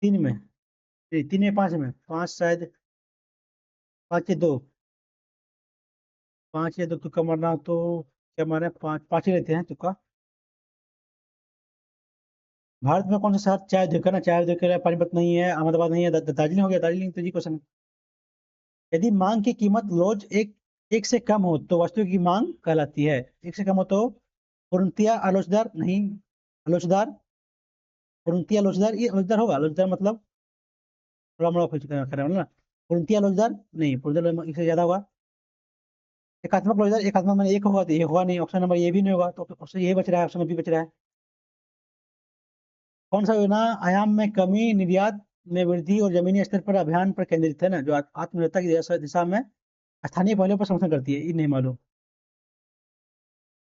3 में? नहीं, 3 में 5 में 5 शायद 5 या 2, 5 या 2 तुक्का मारना तो क्या मारे 5 ही लेते हैं तुक्का। भारत में कौन सा शहर चाय उद्योग है ना, चाय उद्योग के लिए पानीपत नहीं है, अहमदाबाद नहीं है, दार्जिलिंग हो गया, दार्जिलिंग तो जी क्वेश्चन। यदि मांग की कीमत रोज एक से कम हो तो वस्तु की मांग कहलाती है। एक से कम हो तो पूर्णतया आलोचदार नहीं, आलोचदार, पूर्णतया आलोचदार, ये आलोचदार होगा, आलोचदार मतलब थोड़ा मोड़ा कुछ करना ना। पूर्णतया आलोचदार नहीं, पूर्णतया इससे ज्यादा होगा। एकात्मक आलोचदार, एकात्मक मैंने एक होगा तो ये होगा नहीं, ऑप्शन नंबर ये भी नहीं होगा, तो ऑप्शन ये बच रहा है, ऑप्शन बी बच रहा है। कौन सा योजना आयाम में कमी, निर्यात में वृद्धि और जमीनी स्तर पर अभियान पर केंद्रित है ना, जो आत्मनिर्भरता की दिशा में स्थानीय पहलों पर समर्थन करती है, ये नहीं मालूम।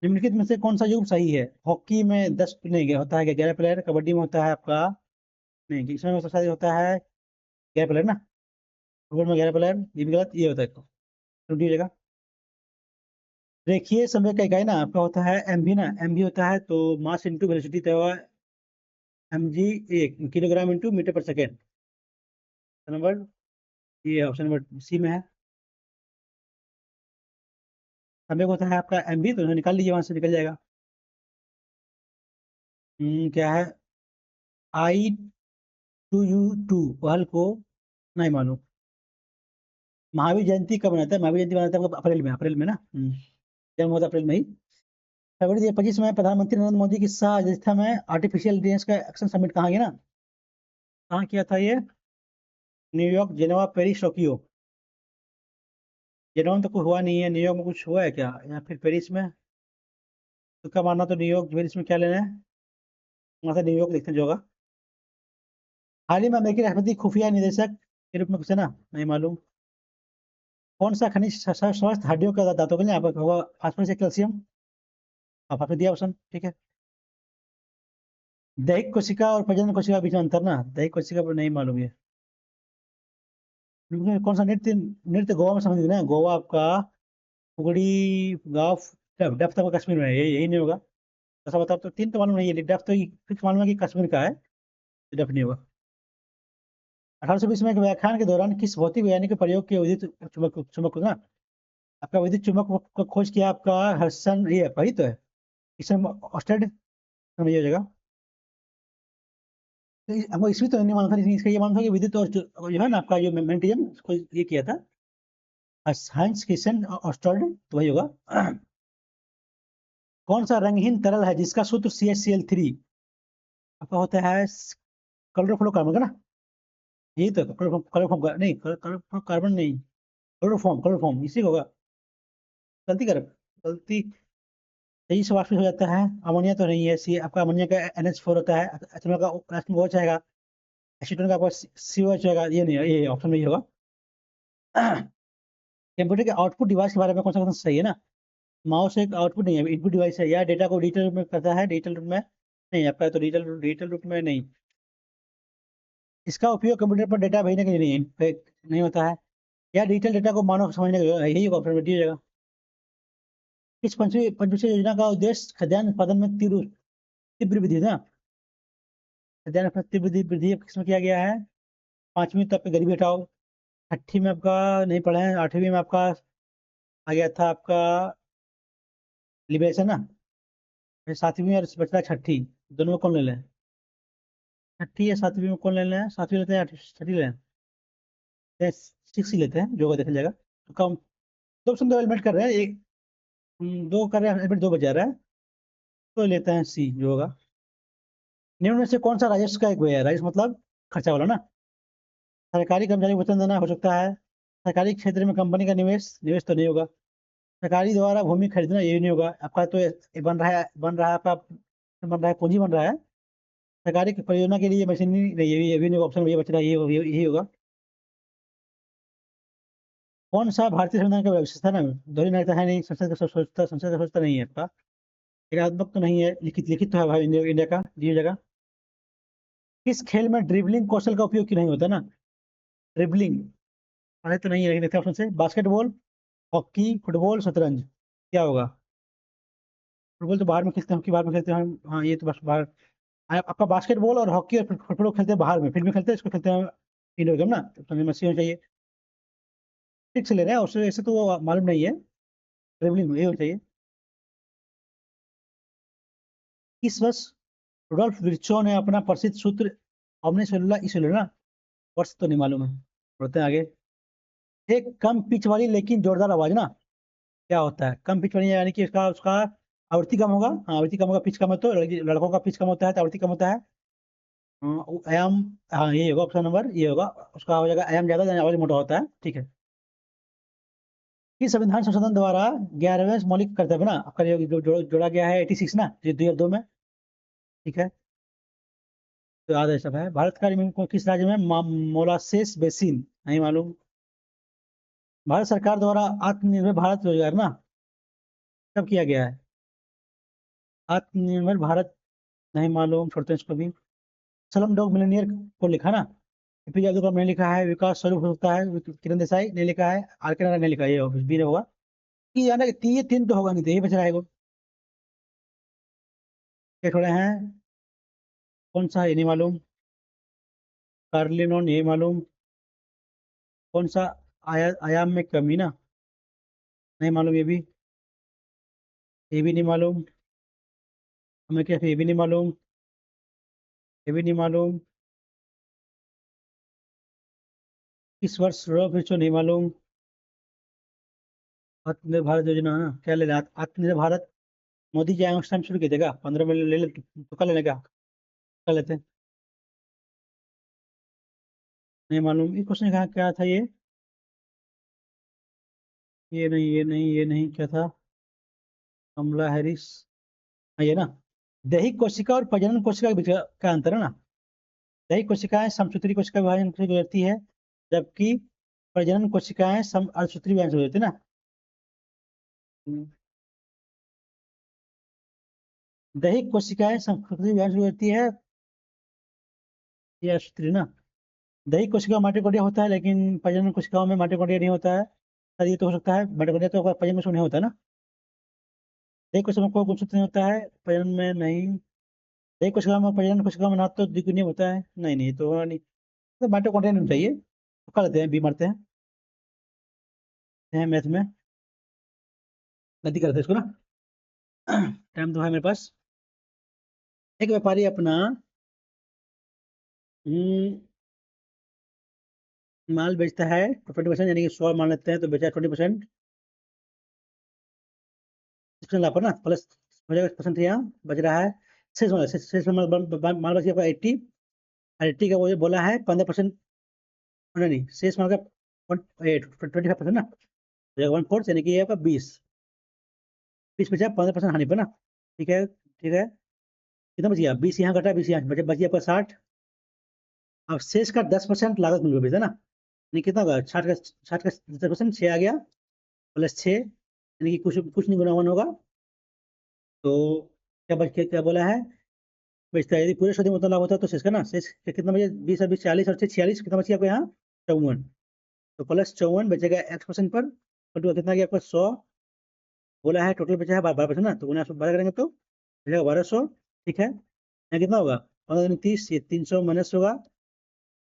निम्नलिखित में से कौन सा युग सही है? हॉकी में 10 नहीं होता है 11 प्लेयर, कबड्डी में होता है आपका, नहीं इसमें सबसे ज्यादा होता है 11 प्लेयर ना, फुटबॉल में 11 प्लेयर, ये भी गलत, ये होता है 20 जगह। देखिए समय का इकाई ना आपका होता है एम भी ना, एम भी होता है तो मास इंटू वेलोसिटी तय हुआ, एम जी एक किलोग्राम इंटू मीटर पर सेकेंड। नंबर ये ऑप्शन नंबर सी में है। समय का होता है आपका एम भी, तो निकाल लीजिए, वहां से निकल जाएगा। क्या है? आई टू यू टू पहल को नहीं मालूम। महावीर जयंती कब मनाता है? महावीर जयंती मनाता है आपका अप्रैल में, अप्रैल में ना, जन्म होता है अप्रैल में ही। फरवरी 2025 में प्रधानमंत्री नरेंद्र मोदी की सह अध्यक्षता में आर्टिफिशियल इंटेलिजेंस का एक्शन समिट कहाँ गया ना, कहाँ किया था ये? New York, Geneva, Paris, Tokyo. Geneva में तो कुछ हुआ नहीं है, न्यूयॉर्क में कुछ हुआ है क्या, या फिर पेरिस में? तो क्या मानना, तो न्यूयॉर्क, पेरिस में क्या लेना है, वहां से न्यूयॉर्क देखते हैं जो होगा। हाल ही में अमेरिकी राष्ट्रपति खुफिया निदेशक के रूप में कुछ है ना, नहीं मालूम। कौन सा खनिज स्वस्थ हड्डियों का दांतों के लिए आपका होगा? फास्फोरस या कैल्शियम? आप आपने दिया ऑप्शन, ठीक है। दैहिक कोशिका और प्रजनन कोशिका के बीच में अंतर ना, दैहिक कोशिका पर नहीं मालूम ये। कौन सा नृत्य, नृत्य गोवा में संबंधित है ना, गोवा आपका उगड़ी, गाँव, डेफ तो आपका कश्मीर में है, यही नहीं होगा। ऐसा बता, तो 3 तो मालूम नहीं है, डेफ तो फिक्स मालूम है कि कश्मीर का है, तो डेफ नहीं होगा। 1820 में एक व्याख्यान के दौरान किस भौतिक वैज्ञानिक के प्रयोग के विद्युत चुंबक चुंबक को ना, आपका विद्युत चुंबक को खोज किया आपका हर्सन, ये वही तो है, इसमें ऑस्टेड, समझ जाएगा। तो हमको इसमें तो नहीं मालूम था, लेकिन इसका ये मालूम था कि विद्युत और जो है ना आपका जो मैग्नेटिज्म, इसको ये किया था हाइंस क्रिस्टियन ऑस्टर्ड, तो वही होगा। कौन सा रंगहीन तरल है जिसका सूत्र CH3 आपका होता है? क्लोरोफ्लोरोकार्बन का ना, यही तो क्लोरोफॉर्म का नहीं, कार्बन नहीं, क्लोरोफॉर्म इसी को होगा। गलती कर, गलती, तेजी से वाष्पित हो जाता है। अमोनिया तो नहीं है, सी आपका अमोनिया का NH4 होता है, एथेनॉल का लास्ट में OH आएगा, एसीटोन का आपका COH आएगा, ये नहीं है, ये ऑप्शन में ही होगा। कंप्यूटर के आउटपुट डिवाइस के बारे में कौन सा सही है ना, माउस एक आउटपुट नहीं है, इनपुट डिवाइस है, या डेटा को डिजिटल रूप में करता है, डिजिटल रूप में नहीं, आपका तो डिजिटल डिजिटल रूप में नहीं। इसका उपयोग कंप्यूटर पर डेटा भेजने के लिए नहीं होता है, या डिजिटल डेटा को मानव समझने के लिए, यही होगा, ऑप्शन में डी हो जाएगा। इस पंचवर्षीय योजना का उद्देश्य खाद्यान्न उत्पादन में तीव्र तीव्र वृद्धि ना, खाद्यान्न उत्पादन तीव्र वृद्धि वृद्धि किसमें किया गया है? 5वीं तो आपकी गरीबी हटाओ, 6ठी में आपका नहीं पढ़े हैं, 8वीं में आपका आ गया था आपका लिबरेशन ना, फिर 7वीं और बचता है 6ठी, दोनों में कौन ले लें? 6ठी या 7वीं में कौन ले लें? 7वीं लेते हैं या 6ठी लें? 6 ही लेते हैं, जो होगा देखा जाएगा। तो कम, दो ऑप्शन दो एलिमेंट कर रहे हैं, एक, दो कर रहे हैं एलिमेंट, दो बचा रहा है, तो लेते हैं सी जो होगा। निम्न में से कौन सा राजस्व का एक व्यय है? राजस्व मतलब खर्चा वाला ना, सरकारी कर्मचारी को वेतन देना हो सकता है, सरकारी क्षेत्र में कंपनी का निवेश, निवेश तो नहीं होगा, सरकारी द्वारा भूमि खरीदना, ये भी नहीं होगा आपका, तो ये बन रहा है आपका, बन रहा है, पूंजी बन रहा है, सरकारी परियोजना के लिए मशीनरी नहीं, ये भी नहीं, ऑप्शन ये बच रहा है, यही होगा। कौन सा भारतीय संविधान का विशेषता ना, दोहरी नागरिकता है नहीं, संसद का स्वच्छता नहीं है आपका, एकात्मक तो नहीं है, लिखित लिखित तो है भाई, इंडिया का दी जगह। किस खेल में ड्रिबलिंग कौशल का उपयोग क्यों नहीं होता ना, ड्रिबलिंग, पढ़े तो नहीं है, लेकिन देखते हैं ऑप्शन से, बास्केटबॉल, हॉकी, फुटबॉल, शतरंज, क्या होगा? फुटबॉल तो बाहर में खेलते हैं, हॉकी बाहर में खेलते हैं हम। हाँ ये तो बस बाहर। आपका बास्केटबॉल और हॉकी और फुटबॉल खेलते हैं बाहर में, फील्ड में खेलते हैं, इसको खेलते हैं इंडोर गेम ना, तो समझ मसीह होना चाहिए। ठीक से ले रहे हैं, उससे ऐसे तो वो मालूम नहीं है, ट्रेवलिंग ये होना चाहिए। इस वर्ष रुडोल्फ विर्चो ने अपना प्रसिद्ध सूत्र ओमने सेलुला ई सेलुला, वर्ष तो नहीं मालूम है, पढ़ते हैं आगे। एक कम पिच वाली लेकिन जोरदार आवाज ना, क्या होता है कम पिच वाली, यानी कि उसका उसका आवृत्ति कम होगा। हाँ आवृत्ति कम होगा, पिच कम है तो लड़कों का पिच कम होता है तो आवृत्ति कम होता है। आयाम, हाँ ये होगा ऑप्शन नंबर, ये होगा। उसका हो जाएगा आयाम ज्यादा यानी आवाज मोटा होता है, ठीक है। कि संविधान संशोधन द्वारा 11वें मौलिक कर्तव्य ना आपका जोड़ा गया है 86 ना, ये 2002 में, ठीक है। तो याद है सब है। भारत का को किस राज्य में मोलासेस बेसिन, नहीं मालूम। भारत सरकार द्वारा आत्मनिर्भर भारत रोजगार ना कब किया गया है? आत्मनिर्भर भारत, नहीं मालूम, छोड़ते हैं इसको भी। स्लम डॉग मिलियनेयर को लिखा ना, एपीजे अब्दुल कलाम ने लिखा है, विकास स्वरूप होता है किरण देसाई ने लिखा है, आर के नारायण ने लिखा है, ये बी होगा। कि यानी ये तीन तो होगा नहीं, तो ये बच रहेगा। ये थोड़े हैं, कौन सा है ये नहीं मालूम। कार्लिनोन ये मालूम। कौन सा आयाम में कमी ना, नहीं मालूम ये भी नहीं मालूम। हमें क्या, ये भी नहीं मालूम, ये भी नहीं मालूम। इस वर्ष नहीं मालूम। आत्मनिर्भर भारत योजना है ना, क्या ले रहे हैं आत्मनिर्भर भारत, मोदी जी आए उस टाइम शुरू किए थे क्या? 15 में ले ले तो कर लेने क्या, कर लेते हैं। नहीं मालूम, ये क्वेश्चन कहा क्या था ये? ये नहीं, ये नहीं, ये नहीं, क्या था? कमला हैरिस, हाँ ये ना। दैहिक कोशिका और प्रजनन कोशिका के बीच का अंतर है ना। दैहिक कोशिकाएं समसूत्री कोशिका विभाजन से गुजरती है, जबकि प्रजनन कोशिकाएं सम अर्धसूत्री विभाजन से गुजरती है ना। हम्म, दैहिक कोशिकाएं समसूत्री विभाजन से गुजरती है, ये अर्धसूत्री ना। दैहिक कोशिका माइटोकॉन्ड्रिया होता है, लेकिन प्रजनन कोशिकाओं में माइटोकॉन्ड्रिया नहीं होता है। सर ये तो हो सकता है, माइटोकॉन्ड्रिया तो प्रजनन में नहीं होता ना। दैहिक कोशिका में कोई गुणसूत्र नहीं होता है, प्रजनन में नहीं। दैहिक कोशिका में प्रजनन कोशिका में ना तो द्विगुणीय होता है, नहीं नहीं तो होगा नहीं। तो माइटोकॉन्ड्रिया नहीं चाहिए, तो कर लेते हैं बी, मारते हैं मैथ में, गलती करते हैं इसको ना। टाइम तो है मेरे पास। एक व्यापारी अपना हम्म, माल बेचता है 20%, यानी कि 100 मान लेते हैं तो बेचा 20%, लाभ पर ना प्लस हो जाएगा परसेंट यहाँ बच रहा है। शेष माल माल बच गया 80, और 80 का वो ये बोला है 15%, नहीं नहीं, शेष माल का 25% ना, हो जाएगा 1/4, यानी कि ये आपका 20 बचा, 15% हानि पर ना, ठीक है ठीक है। कितना बच गया? 20 यहाँ घटा, 20 यहाँ बच गया आपका 60। अब शेष का 10% लागत मूल्य बेचा ना, नहीं कितना होगा? 60 का 10%, 6 आ गया, प्लस 6, यानी कि कुछ कुछ नहीं गुना 1 होगा। तो क्या बच के क्या बोला है, बचता है। यदि पूरे सदी में उतना लाभ होता है तो शेष का ना, शेष कितना बचे? 20 और 20 40 और 46, कितना बच गया आपको यहाँ? 54। तो प्लस 54 बचेगा X% पर, तो कितना गया आपका? 100 बोला है, टोटल बचा है 12% ना, तो 12 करेंगे तो बचेगा 1200, ठीक है। यहाँ कितना होगा? 15 30, ये 300 माइनस होगा,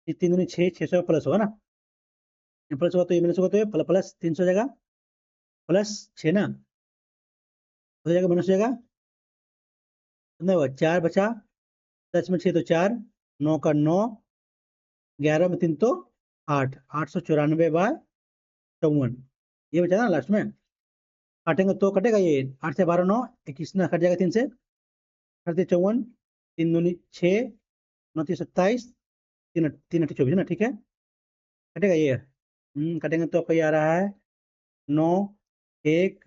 ये 3 दूनी 6, 600 प्लस होगा ना, प्लस होगा तो ये माइनस होगा, तो ये प्लस 300 जगह प्लस 6 ना, हो जाएगा माइनस हो जाएगा, कितना होगा? 4 बचा, 10 में 6 तो 4, 9 का 9, 11 में 3 तो 8, 894/54, ये बचा ना लास्ट में। काटेंगे तो कटेगा ये, 8 से 12 9, 21 ना कट जाएगा 3 से, 54, 3 दूनी 6, 9 3 27, 3 3 8 24 ना, ठीक है। कटेगा ये, कटेंगे तो आपका ये आ रहा है 9 1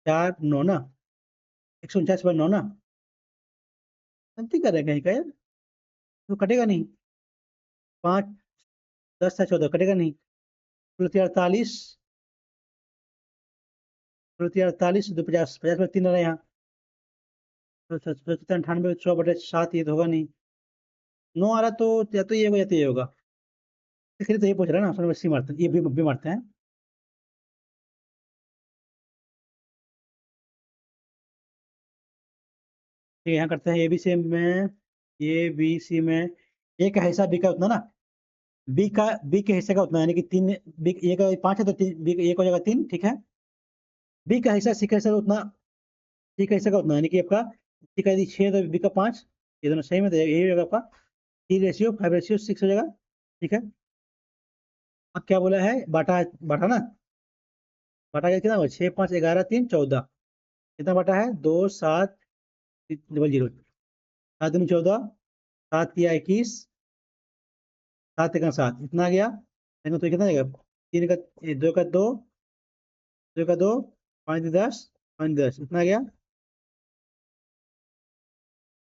4 9 ना, 149/9 ना, गलती कर रहे हैं कहीं का यार, तो कटेगा नहीं। 5 10 से 14 कटेगा नहीं, 48, 48 दो 50, 50 में 3 रहे यहाँ, तो 98 100/7, ये तो होगा नहीं। 9 आ रहा तो या तो ये होगा या तो ये होगा, इसलिए तो ये पूछ रहा है ना, उसमें सी मारते हैं, ये भी मारते हैं। ठीक है, यहाँ करते हैं ABC में, ABC में ए का हिस्सा बी का उतना ना, बी के हिस्से का उतना, यानी कि 3, बी ए का 5 है तो 3, बी ए का हो जाएगा 3, ठीक है। बी का हिस्सा सी का हिस्सा उतना, सी का हिस्सा का उतना, यानी कि आपका सी का यदि 6 तो बी का 5, ये दोनों सही में, तो यही होगा आपका 3:5:6 हो जाएगा, ठीक है। अब क्या बोला है, बाटा, बाटा ना, बाटा का कितना हुआ, 6, 5, 11, 3, 14, कितना बाटा है, 2, 7, 0, 7 दूनी 14, 7 या 21, 7 का 7, इतना आ गया, देखो तो कितना आ जाएगा, 3 का 2 का 2, 2 का 2, 5 10, 5 10, इतना आ गया।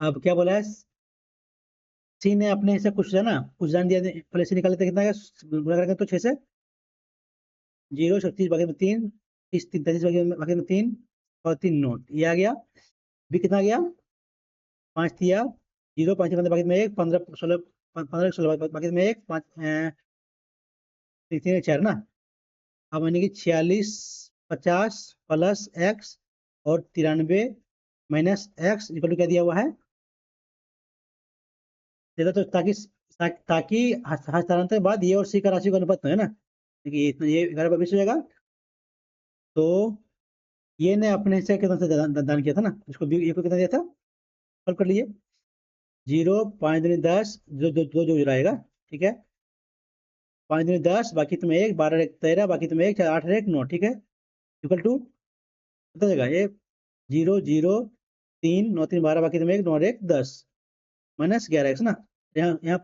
अब क्या बोला है, सी ने अपने से कुछ है ना, कुछ जान दिया, पहले से निकाले थे, कितना आ गया, गुणा करेंगे तो 6 से, 0, 36 भागे में 3, 30, 33 भागे में 3, और 3 9, ये आ गया। बी कितना आ गया, 5 दिया, 0, 5 भागे में 1, 15 16, 15 16 भागे में 1, 5 3 4 ना। अब यानी कि 46 50 प्लस एक्स और 93 माइनस एक्स इक्वल टू क्या दिया हुआ है, देता तो ताकि हस्तांतरण के बाद ये और सी का राशि का अनुपात है ना, देखिए ये 11/20 हो जाएगा। तो ये ने अपने हिस्से कितना से दान किया था ना, इसको ये को कितना दिया था, सॉल्व कर लीजिए। 0, 5 दूनी 10, जो दो दो जो रहेगा, ठीक है। 5 दूनी 10, बाकी तुम्हें 1, 12 1 13, बाकी तुम्हें 1, 8 1 9, ठीक है, इक्वल टू कितना देगा ये, 0 0 3 9 3 12, बाकी तुम्हें 1 9 1 10 माइनस 11 एक्स ना, यहाँ यहाँ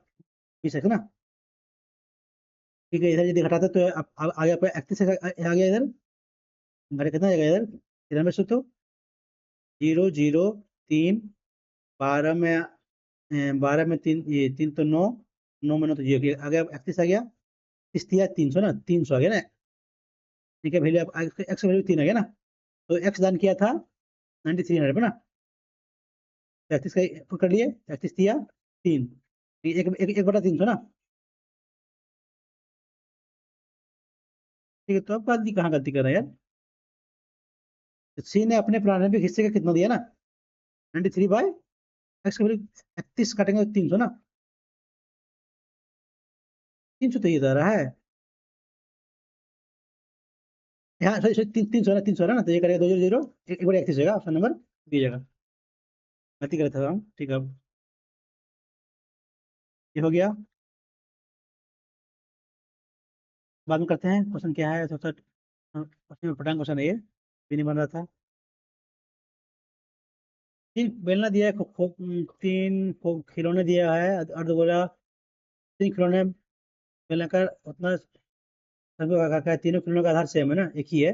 20 एक्स ना, ठीक है। इधर यदि घटाते तो आगे आपका 31 आ गया, इधर घटे कितना आएगा, इधर 93 से, तो 0 0 3, 12 में 12 में 3, ये 3 तो 9, 9 में 9 तो 0 आ गया, 31 आ गया, 30 300 ना, 300 आ गया ना, ठीक है। वैल्यू एक्स वैल्यू 3 आ गया ना, तो एक्स दान किया था 9300 पे ना, 31 का put कर लिए, 31 दिया 3, एक बटा 300 ना, ठीक है। तो अब गलती कहाँ गलती कर रहा है यार, सी ने अपने प्रारंभिक हिस्से का कितना दिया ना, 93 बाय एक्स का वैल्यू 31 काटेंगे तो 300 ना, 300 तो ये आ रहा है, यहाँ सॉरी सॉरी 300 ना, 300 ना, तो ये करेगा 2 0 0, एक बड़ा 31 होगा, ऑप्शन नंबर बी जगह, गलती कर रहा था हम, ठीक है। अब ये हो गया, बाद में करते हैं, क्वेश्चन क्या है, थोड़ा सा पटांग क्वेश्चन है ये, भी नहीं बन रहा था। तीन बेलना दिया है, खिलौने दिया है, अर्धगोला, 3 खिलौने बेलना का उतना सभी का है, तीनों खिलौनों का आधार सेम है ना, एक ही है,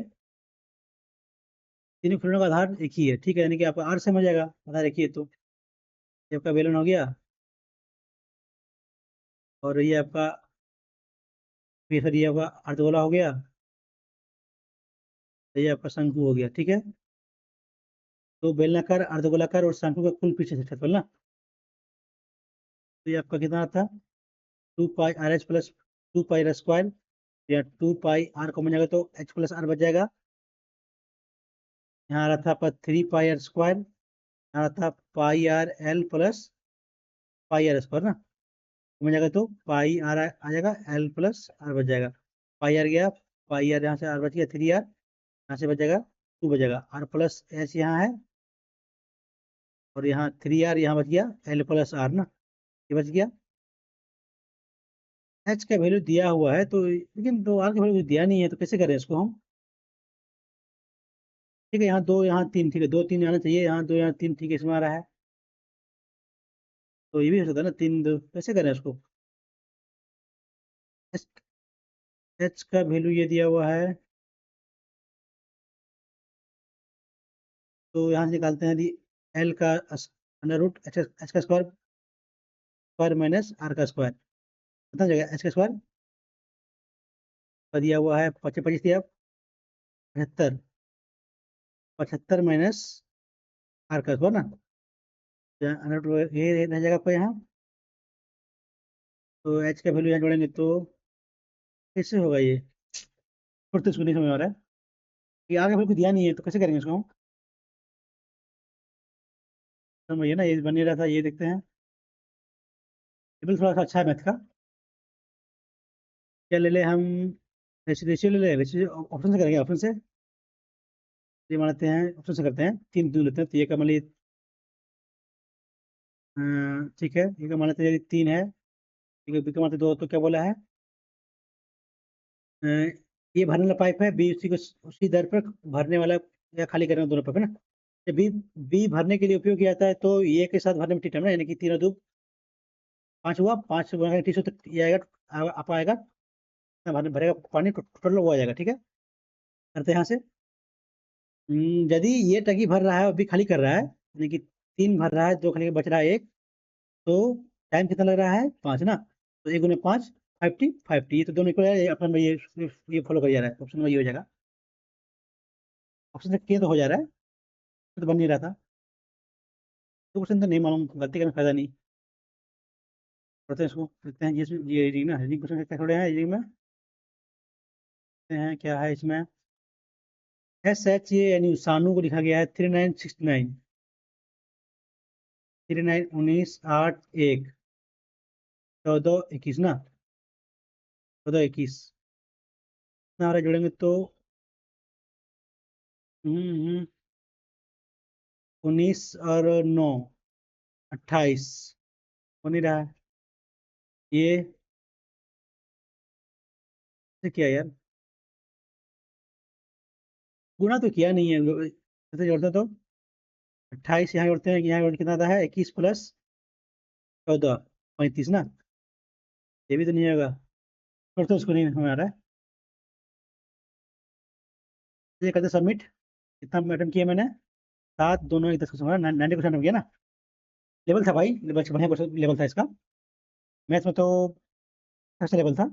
तीनों खिलौनों का आधार एक ही है, ठीक है, यानी कि आपका आर सेम हो जाएगा, आधार एक ही है, तो ये आपका बेलन हो गया, और ये आपका फिर ये आपका अर्धगोला हो गया, तो ये आपका शंकु हो गया, ठीक है। तो बेलनाकार, अर्धगोलाकार और शंकु का कुल पीछे से क्षेत्रफल ना, तो ये आपका कितना था, 2 पाई RH प्लस 2 पाई R² या 2 पाई R कॉमन जाएगा तो H प्लस R बच जाएगा। यहाँ आ रहा था आपका 3 पाई R², आ रहा था पाई RL प्लस पाई R² ना, कॉमन जाएगा तो पाई R आ जाएगा, L प्लस R बच जाएगा, पाई R गया, पाई R यहाँ से R बच गया, 3R यहाँ से बच जाएगा, 2 बच जाएगा, R प्लस H यहाँ है, और यहाँ 3R यहाँ बच गया, L प्लस R ना, ये बच गया। H का वैल्यू दिया हुआ है तो, लेकिन तो R का वैल्यू दिया नहीं है, तो कैसे करें इसको हम, ठीक है। यहाँ 2 यहाँ 3, ठीक है, 2 3 आना चाहिए, यहाँ 2 यहाँ 3, ठीक है, इसमें आ रहा है, तो ये भी हो सकता है ना, 3 2, कैसे करें इसको, एच एच का वैल्यू ये दिया हुआ है, तो यहाँ से निकालते हैं यदि एल का अंडर रूट एच का स्क्वायर माइनस आर का स्क्वायर, कितना हो जाएगा, एच का स्क्वायर का दिया हुआ है 25 दिया, 75, 75 माइनस आर का स्क्वायर ना, तो अंडर रूट ये रह जाएगा आपका यहाँ, तो एच का वैल्यू यहाँ जोड़ेंगे तो कैसे होगा ये, फिर तो इसको नहीं समझ आ रहा है, ये आगे वैल्यू दिया नहीं है, तो कैसे करेंगे इसको हम, तो ये ना ये बन नहीं रहा था, ये देखते हैं। टेबल थोड़ा सा अच्छा है मैथ का। क्या ले ले हम? रेशियो ले ले, रेशियो ऑप्शन से करेंगे, ऑप्शन से। ये मानते हैं ऑप्शन से करते हैं, 3 लेते हैं, तो ये का मान लीजिए ठीक है, ये का मान लेते हैं यदि 3 है, ठीक है, बी का मान 2, तो क्या बोला है? अ, ये भरने वाला पाइप है, बी उसी को उसी दर पर भरने वाला या खाली करने वाला दोनों पाइप है ना। जब बी बी भरने के लिए उपयोग किया जाता है तो ये के साथ भरने में टी टाइम ना, यानी कि 3 और 2 5 हुआ, 5 से बना 300 तक ये आएगा, आप आएगा ना, भरने भरेगा पानी टोटल वो आ जाएगा, ठीक है। करते हैं यहाँ से। यदि ये टंकी भर रहा है और बी खाली कर रहा है, यानी कि 3 भर रहा है, 2 खाली बच रहा है 1, तो टाइम कितना लग रहा है? 5 ना। तो 1 × 5 50 ये तो दोनों इक्वल है, ये अपना में ये फॉलो कर जा रहा है, ऑप्शन में ये हो जाएगा। ऑप्शन से किए तो हो जा रहा है, तो बन नहीं रहा था। तो क्वेश्चन तो नहीं मालूम, गलती करने में फायदा नहीं। पढ़ते हैं इसको, देखते हैं ये रीडिंग ना, रीडिंग क्वेश्चन क्या थोड़े हैं रीडिंग में। देखते हैं क्या है इसमें। SH यानी सानू को लिखा गया है 3969, 39 19 8 1 14 21 ना, 14 21 ना, और जोड़ेंगे तो 19 और 9 28 हो नहीं रहा है ये। क्या यार, गुना तो किया नहीं है, ऐसे जोड़ते तो 28 यहाँ जोड़ते हैं, यहाँ जोड़ कितना आता है? 21 प्लस 14 35 ना, ये भी तो नहीं होगा। जोड़ते उसको नहीं हमें आ रहा है। ये करते सबमिट। कितना अटेम्प्ट किया मैंने? 7 दोनों एक 10 का 90% हो गया ना। लेवल था भाई, लेवल बढ़िया लेवल था इसका। मैथ में तो अच्छा लेवल था,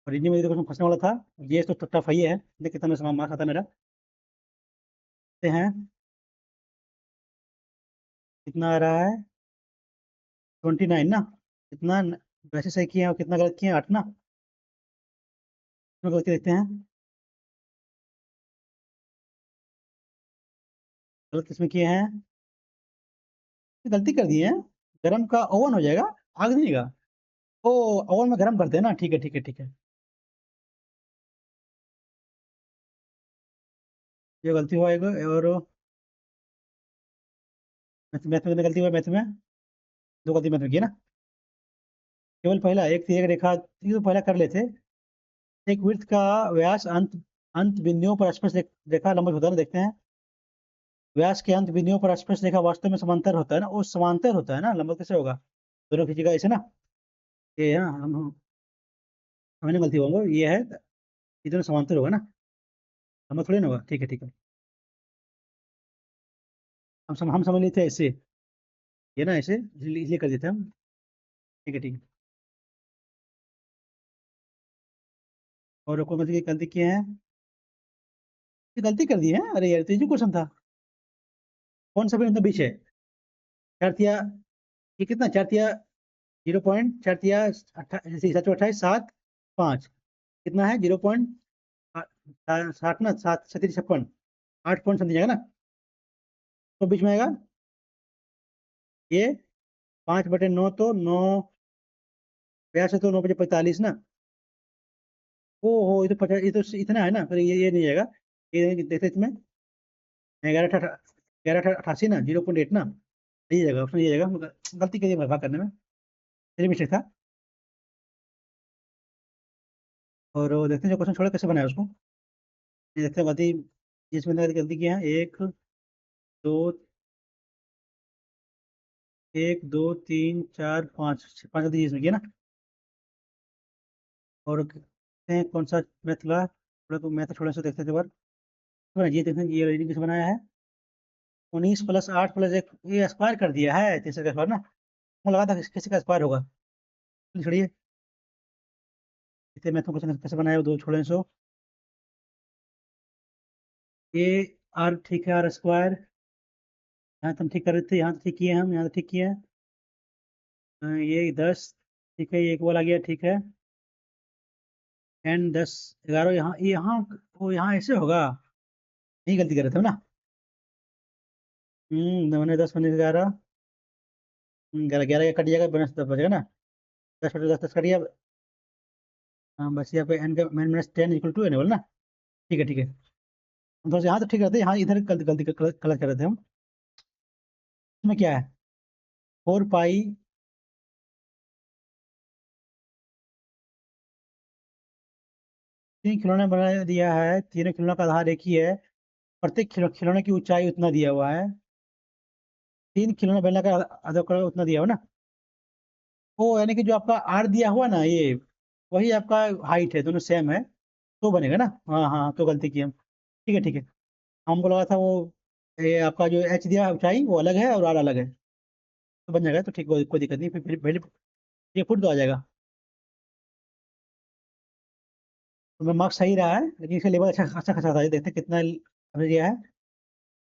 और रीजनिंग में तो क्वेश्चन फंसने वाला था। ये तो टफ है ही है, देख कितना मेरा मार्क्स आता है मेरा। देखते हैं कितना आ रहा है। 29 ना। कितना वैसे सही किए हैं और कितना गलत किए हैं? 8 ना। इसमें गलती देखते हैं, गलत किसमें किए हैं? गलती कर दिए हैं। गर्म का ओवन हो जाएगा, आग नहीं का। ओ, ओवन में गर्म करते हैं ना, ठीक है ठीक है ठीक है। ये गलती हुआ एक, और मैथ में कितनी गलती हुआ? मैथ में 2 गलती मैथ में की ना। केवल पहला एक थी, एक रेखा ये तो पहला कर लेते। एक वृत्त का व्यास अंत अंत बिंदुओं पर स्पर्श रेखा लंबवत होता है ना, देखते हैं। व्यास के अंत बिंदुओं पर स्पर्श रेखा वास्तव में समांतर होता है ना, वो समांतर होता है ना, लंबवत कैसे होगा? दोनों की जगह ऐसे ना, ये है ना, हमने गलती होगा, ये है, ये दोनों समांतर होगा ना, हम थोड़ी ना होगा, ठीक है ठीक है। हम समझ लेते हैं ऐसे, ये ना ऐसे इसलिए कर देते हैं हम, ठीक है ठीक है। और कोई मतलब गलती किए हैं? ये गलती कर दी है, अरे यार, तो ये जो क्वेश्चन था, कौन सा भी मतलब बीच है? चार तिया, ये कितना? चार तिया 0.4 तिया जैसे 7 7 5 कितना है? 0.60 ना, 7 7 56 8 पॉइंट समझ जाएगा ना, तो बीच में आएगा ये 5/9, तो 9 बयास है, तो 9 × 45 ना। ओ हो, ये तो इतना है ना, फिर ये नहीं जाएगा। ये देखते इसमें 11 88 ना, 0.8 ना, ये जाएगा ऑप्शन, ये जाएगा। गलती करिए भाग करने में, मेरी मिस्टेक था। और वो देखते हैं जो क्वेश्चन छोड़ा कैसे बनाया उसको। ये देखते हैं गलती, जिसमें गलती की है, दो एक दो तीन चार पाँच, पाँच गलती इसमें की है ना। और देखते हैं कौन सा मैथ ला, थोड़ा तो मैथ छोड़े से देखते थे बार। तो ये देखते हैं ये रीडिंग किसे बनाया है। 19 + 8 + 1, ये एक्सपायर कर दिया है तीसरे का एक्सपायर ना। मुझे लगा था किसी का एक्सपायर होगा। छोड़िए, इतने मैथ क्वेश्चन कैसे बनाया, वो दो छोड़े सो। ये आर ठीक है, R² यहाँ तो हम ठीक कर रहे थे, यहाँ तो ठीक किए हम, यहाँ तो ठीक किए हैं। ये 10 ठीक है, ये एक बोला गया ठीक है। एंड 10 11 यहाँ, यहाँ वो यहाँ ऐसे होगा, यही गलती कर रहे थे हम ना। मैंने 10 मैंने 11 11 11 कट जाएगा, बोनस 10 बचेगा ना। 10 बटे 10 10 कट गया। हाँ बस यहाँ पे एन का माइनस 10 इक्वल टू एन बोल ना। ठीक है ठीक है। हम थोड़ा सा यहाँ तो ठीक रहते हैं, हाँ इधर गलती गलती गलत गलत कर रहे थे हम। इसमें क्या है 4 पाई 3 खिलौने बना दिया है, तीनों खिलौनों का आधार एक ही है, प्रत्येक खिलौने की ऊंचाई उतना दिया हुआ है, 3 खिलौने बनने का आधा करोड़ उतना दिया हुआ ना। वो यानी कि जो आपका आर दिया हुआ ना ये, वही आपका हाइट है, दोनों सेम है, तो बनेगा ना। हाँ हाँ तो गलती की हम। ठीक है ठीक है। हमको लगा था वो ये आपका जो एच दिया है ऊंचाई वो अलग है और आर अलग है, तो बन जाएगा तो ठीक, कोई दिक्कत नहीं, फिर ये फुट तो आ जाएगा। तो मेरा मार्क्स सही रहा है, लेकिन इसका लेवल अच्छा अच्छा खासा था, ये देखते हैं कितना अभी दिया है।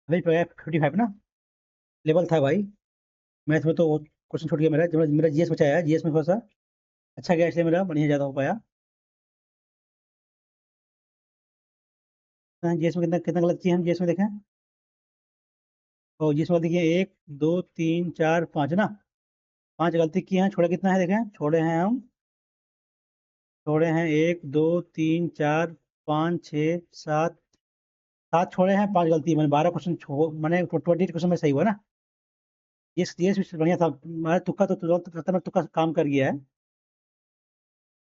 अभी 55 ना लेवल था भाई। मैथ में तो क्वेश्चन छूट गया मेरा, जो मेरा जीएस बचाया है, जीएस में थोड़ा सा अच्छा गया, इसलिए मेरा बढ़िया ज़्यादा हो पाया। जीएस में कितना कितना गलत किया हम जीएस में देखें। और जीएस में देखिए 1 2 3 4 5 ना, 5 गलती की हैं, छोड़े कितना है देखें, छोड़े हैं हम, छोड़े हैं 1 2 3 4 5 6 7, 7 छोड़े हैं, 5 गलती, मैंने 12 क्वेश्चन मैंने 28 क्वेश्चन में सही हुआ ना। ये भी बढ़िया था, हमारा तुक्का तो तुरंत तुक्का काम कर गया है।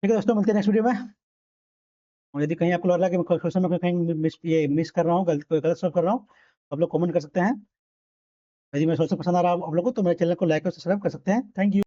ठीक है दोस्तों, मिलते हैं नेक्स्ट वीडियो में। और यदि कहीं आपको लग रहा है कि क्वेश्चन में कहीं मिस कर रहा हूँ, कोई गलत सॉल्व कर रहा हूँ, तो आप लोग कमेंट कर सकते हैं। यदि मेरा सोल्यूशन पसंद आ रहा है आप लोगों को, तो मेरे चैनल को लाइक और सब्सक्राइब कर सकते हैं। Thank you.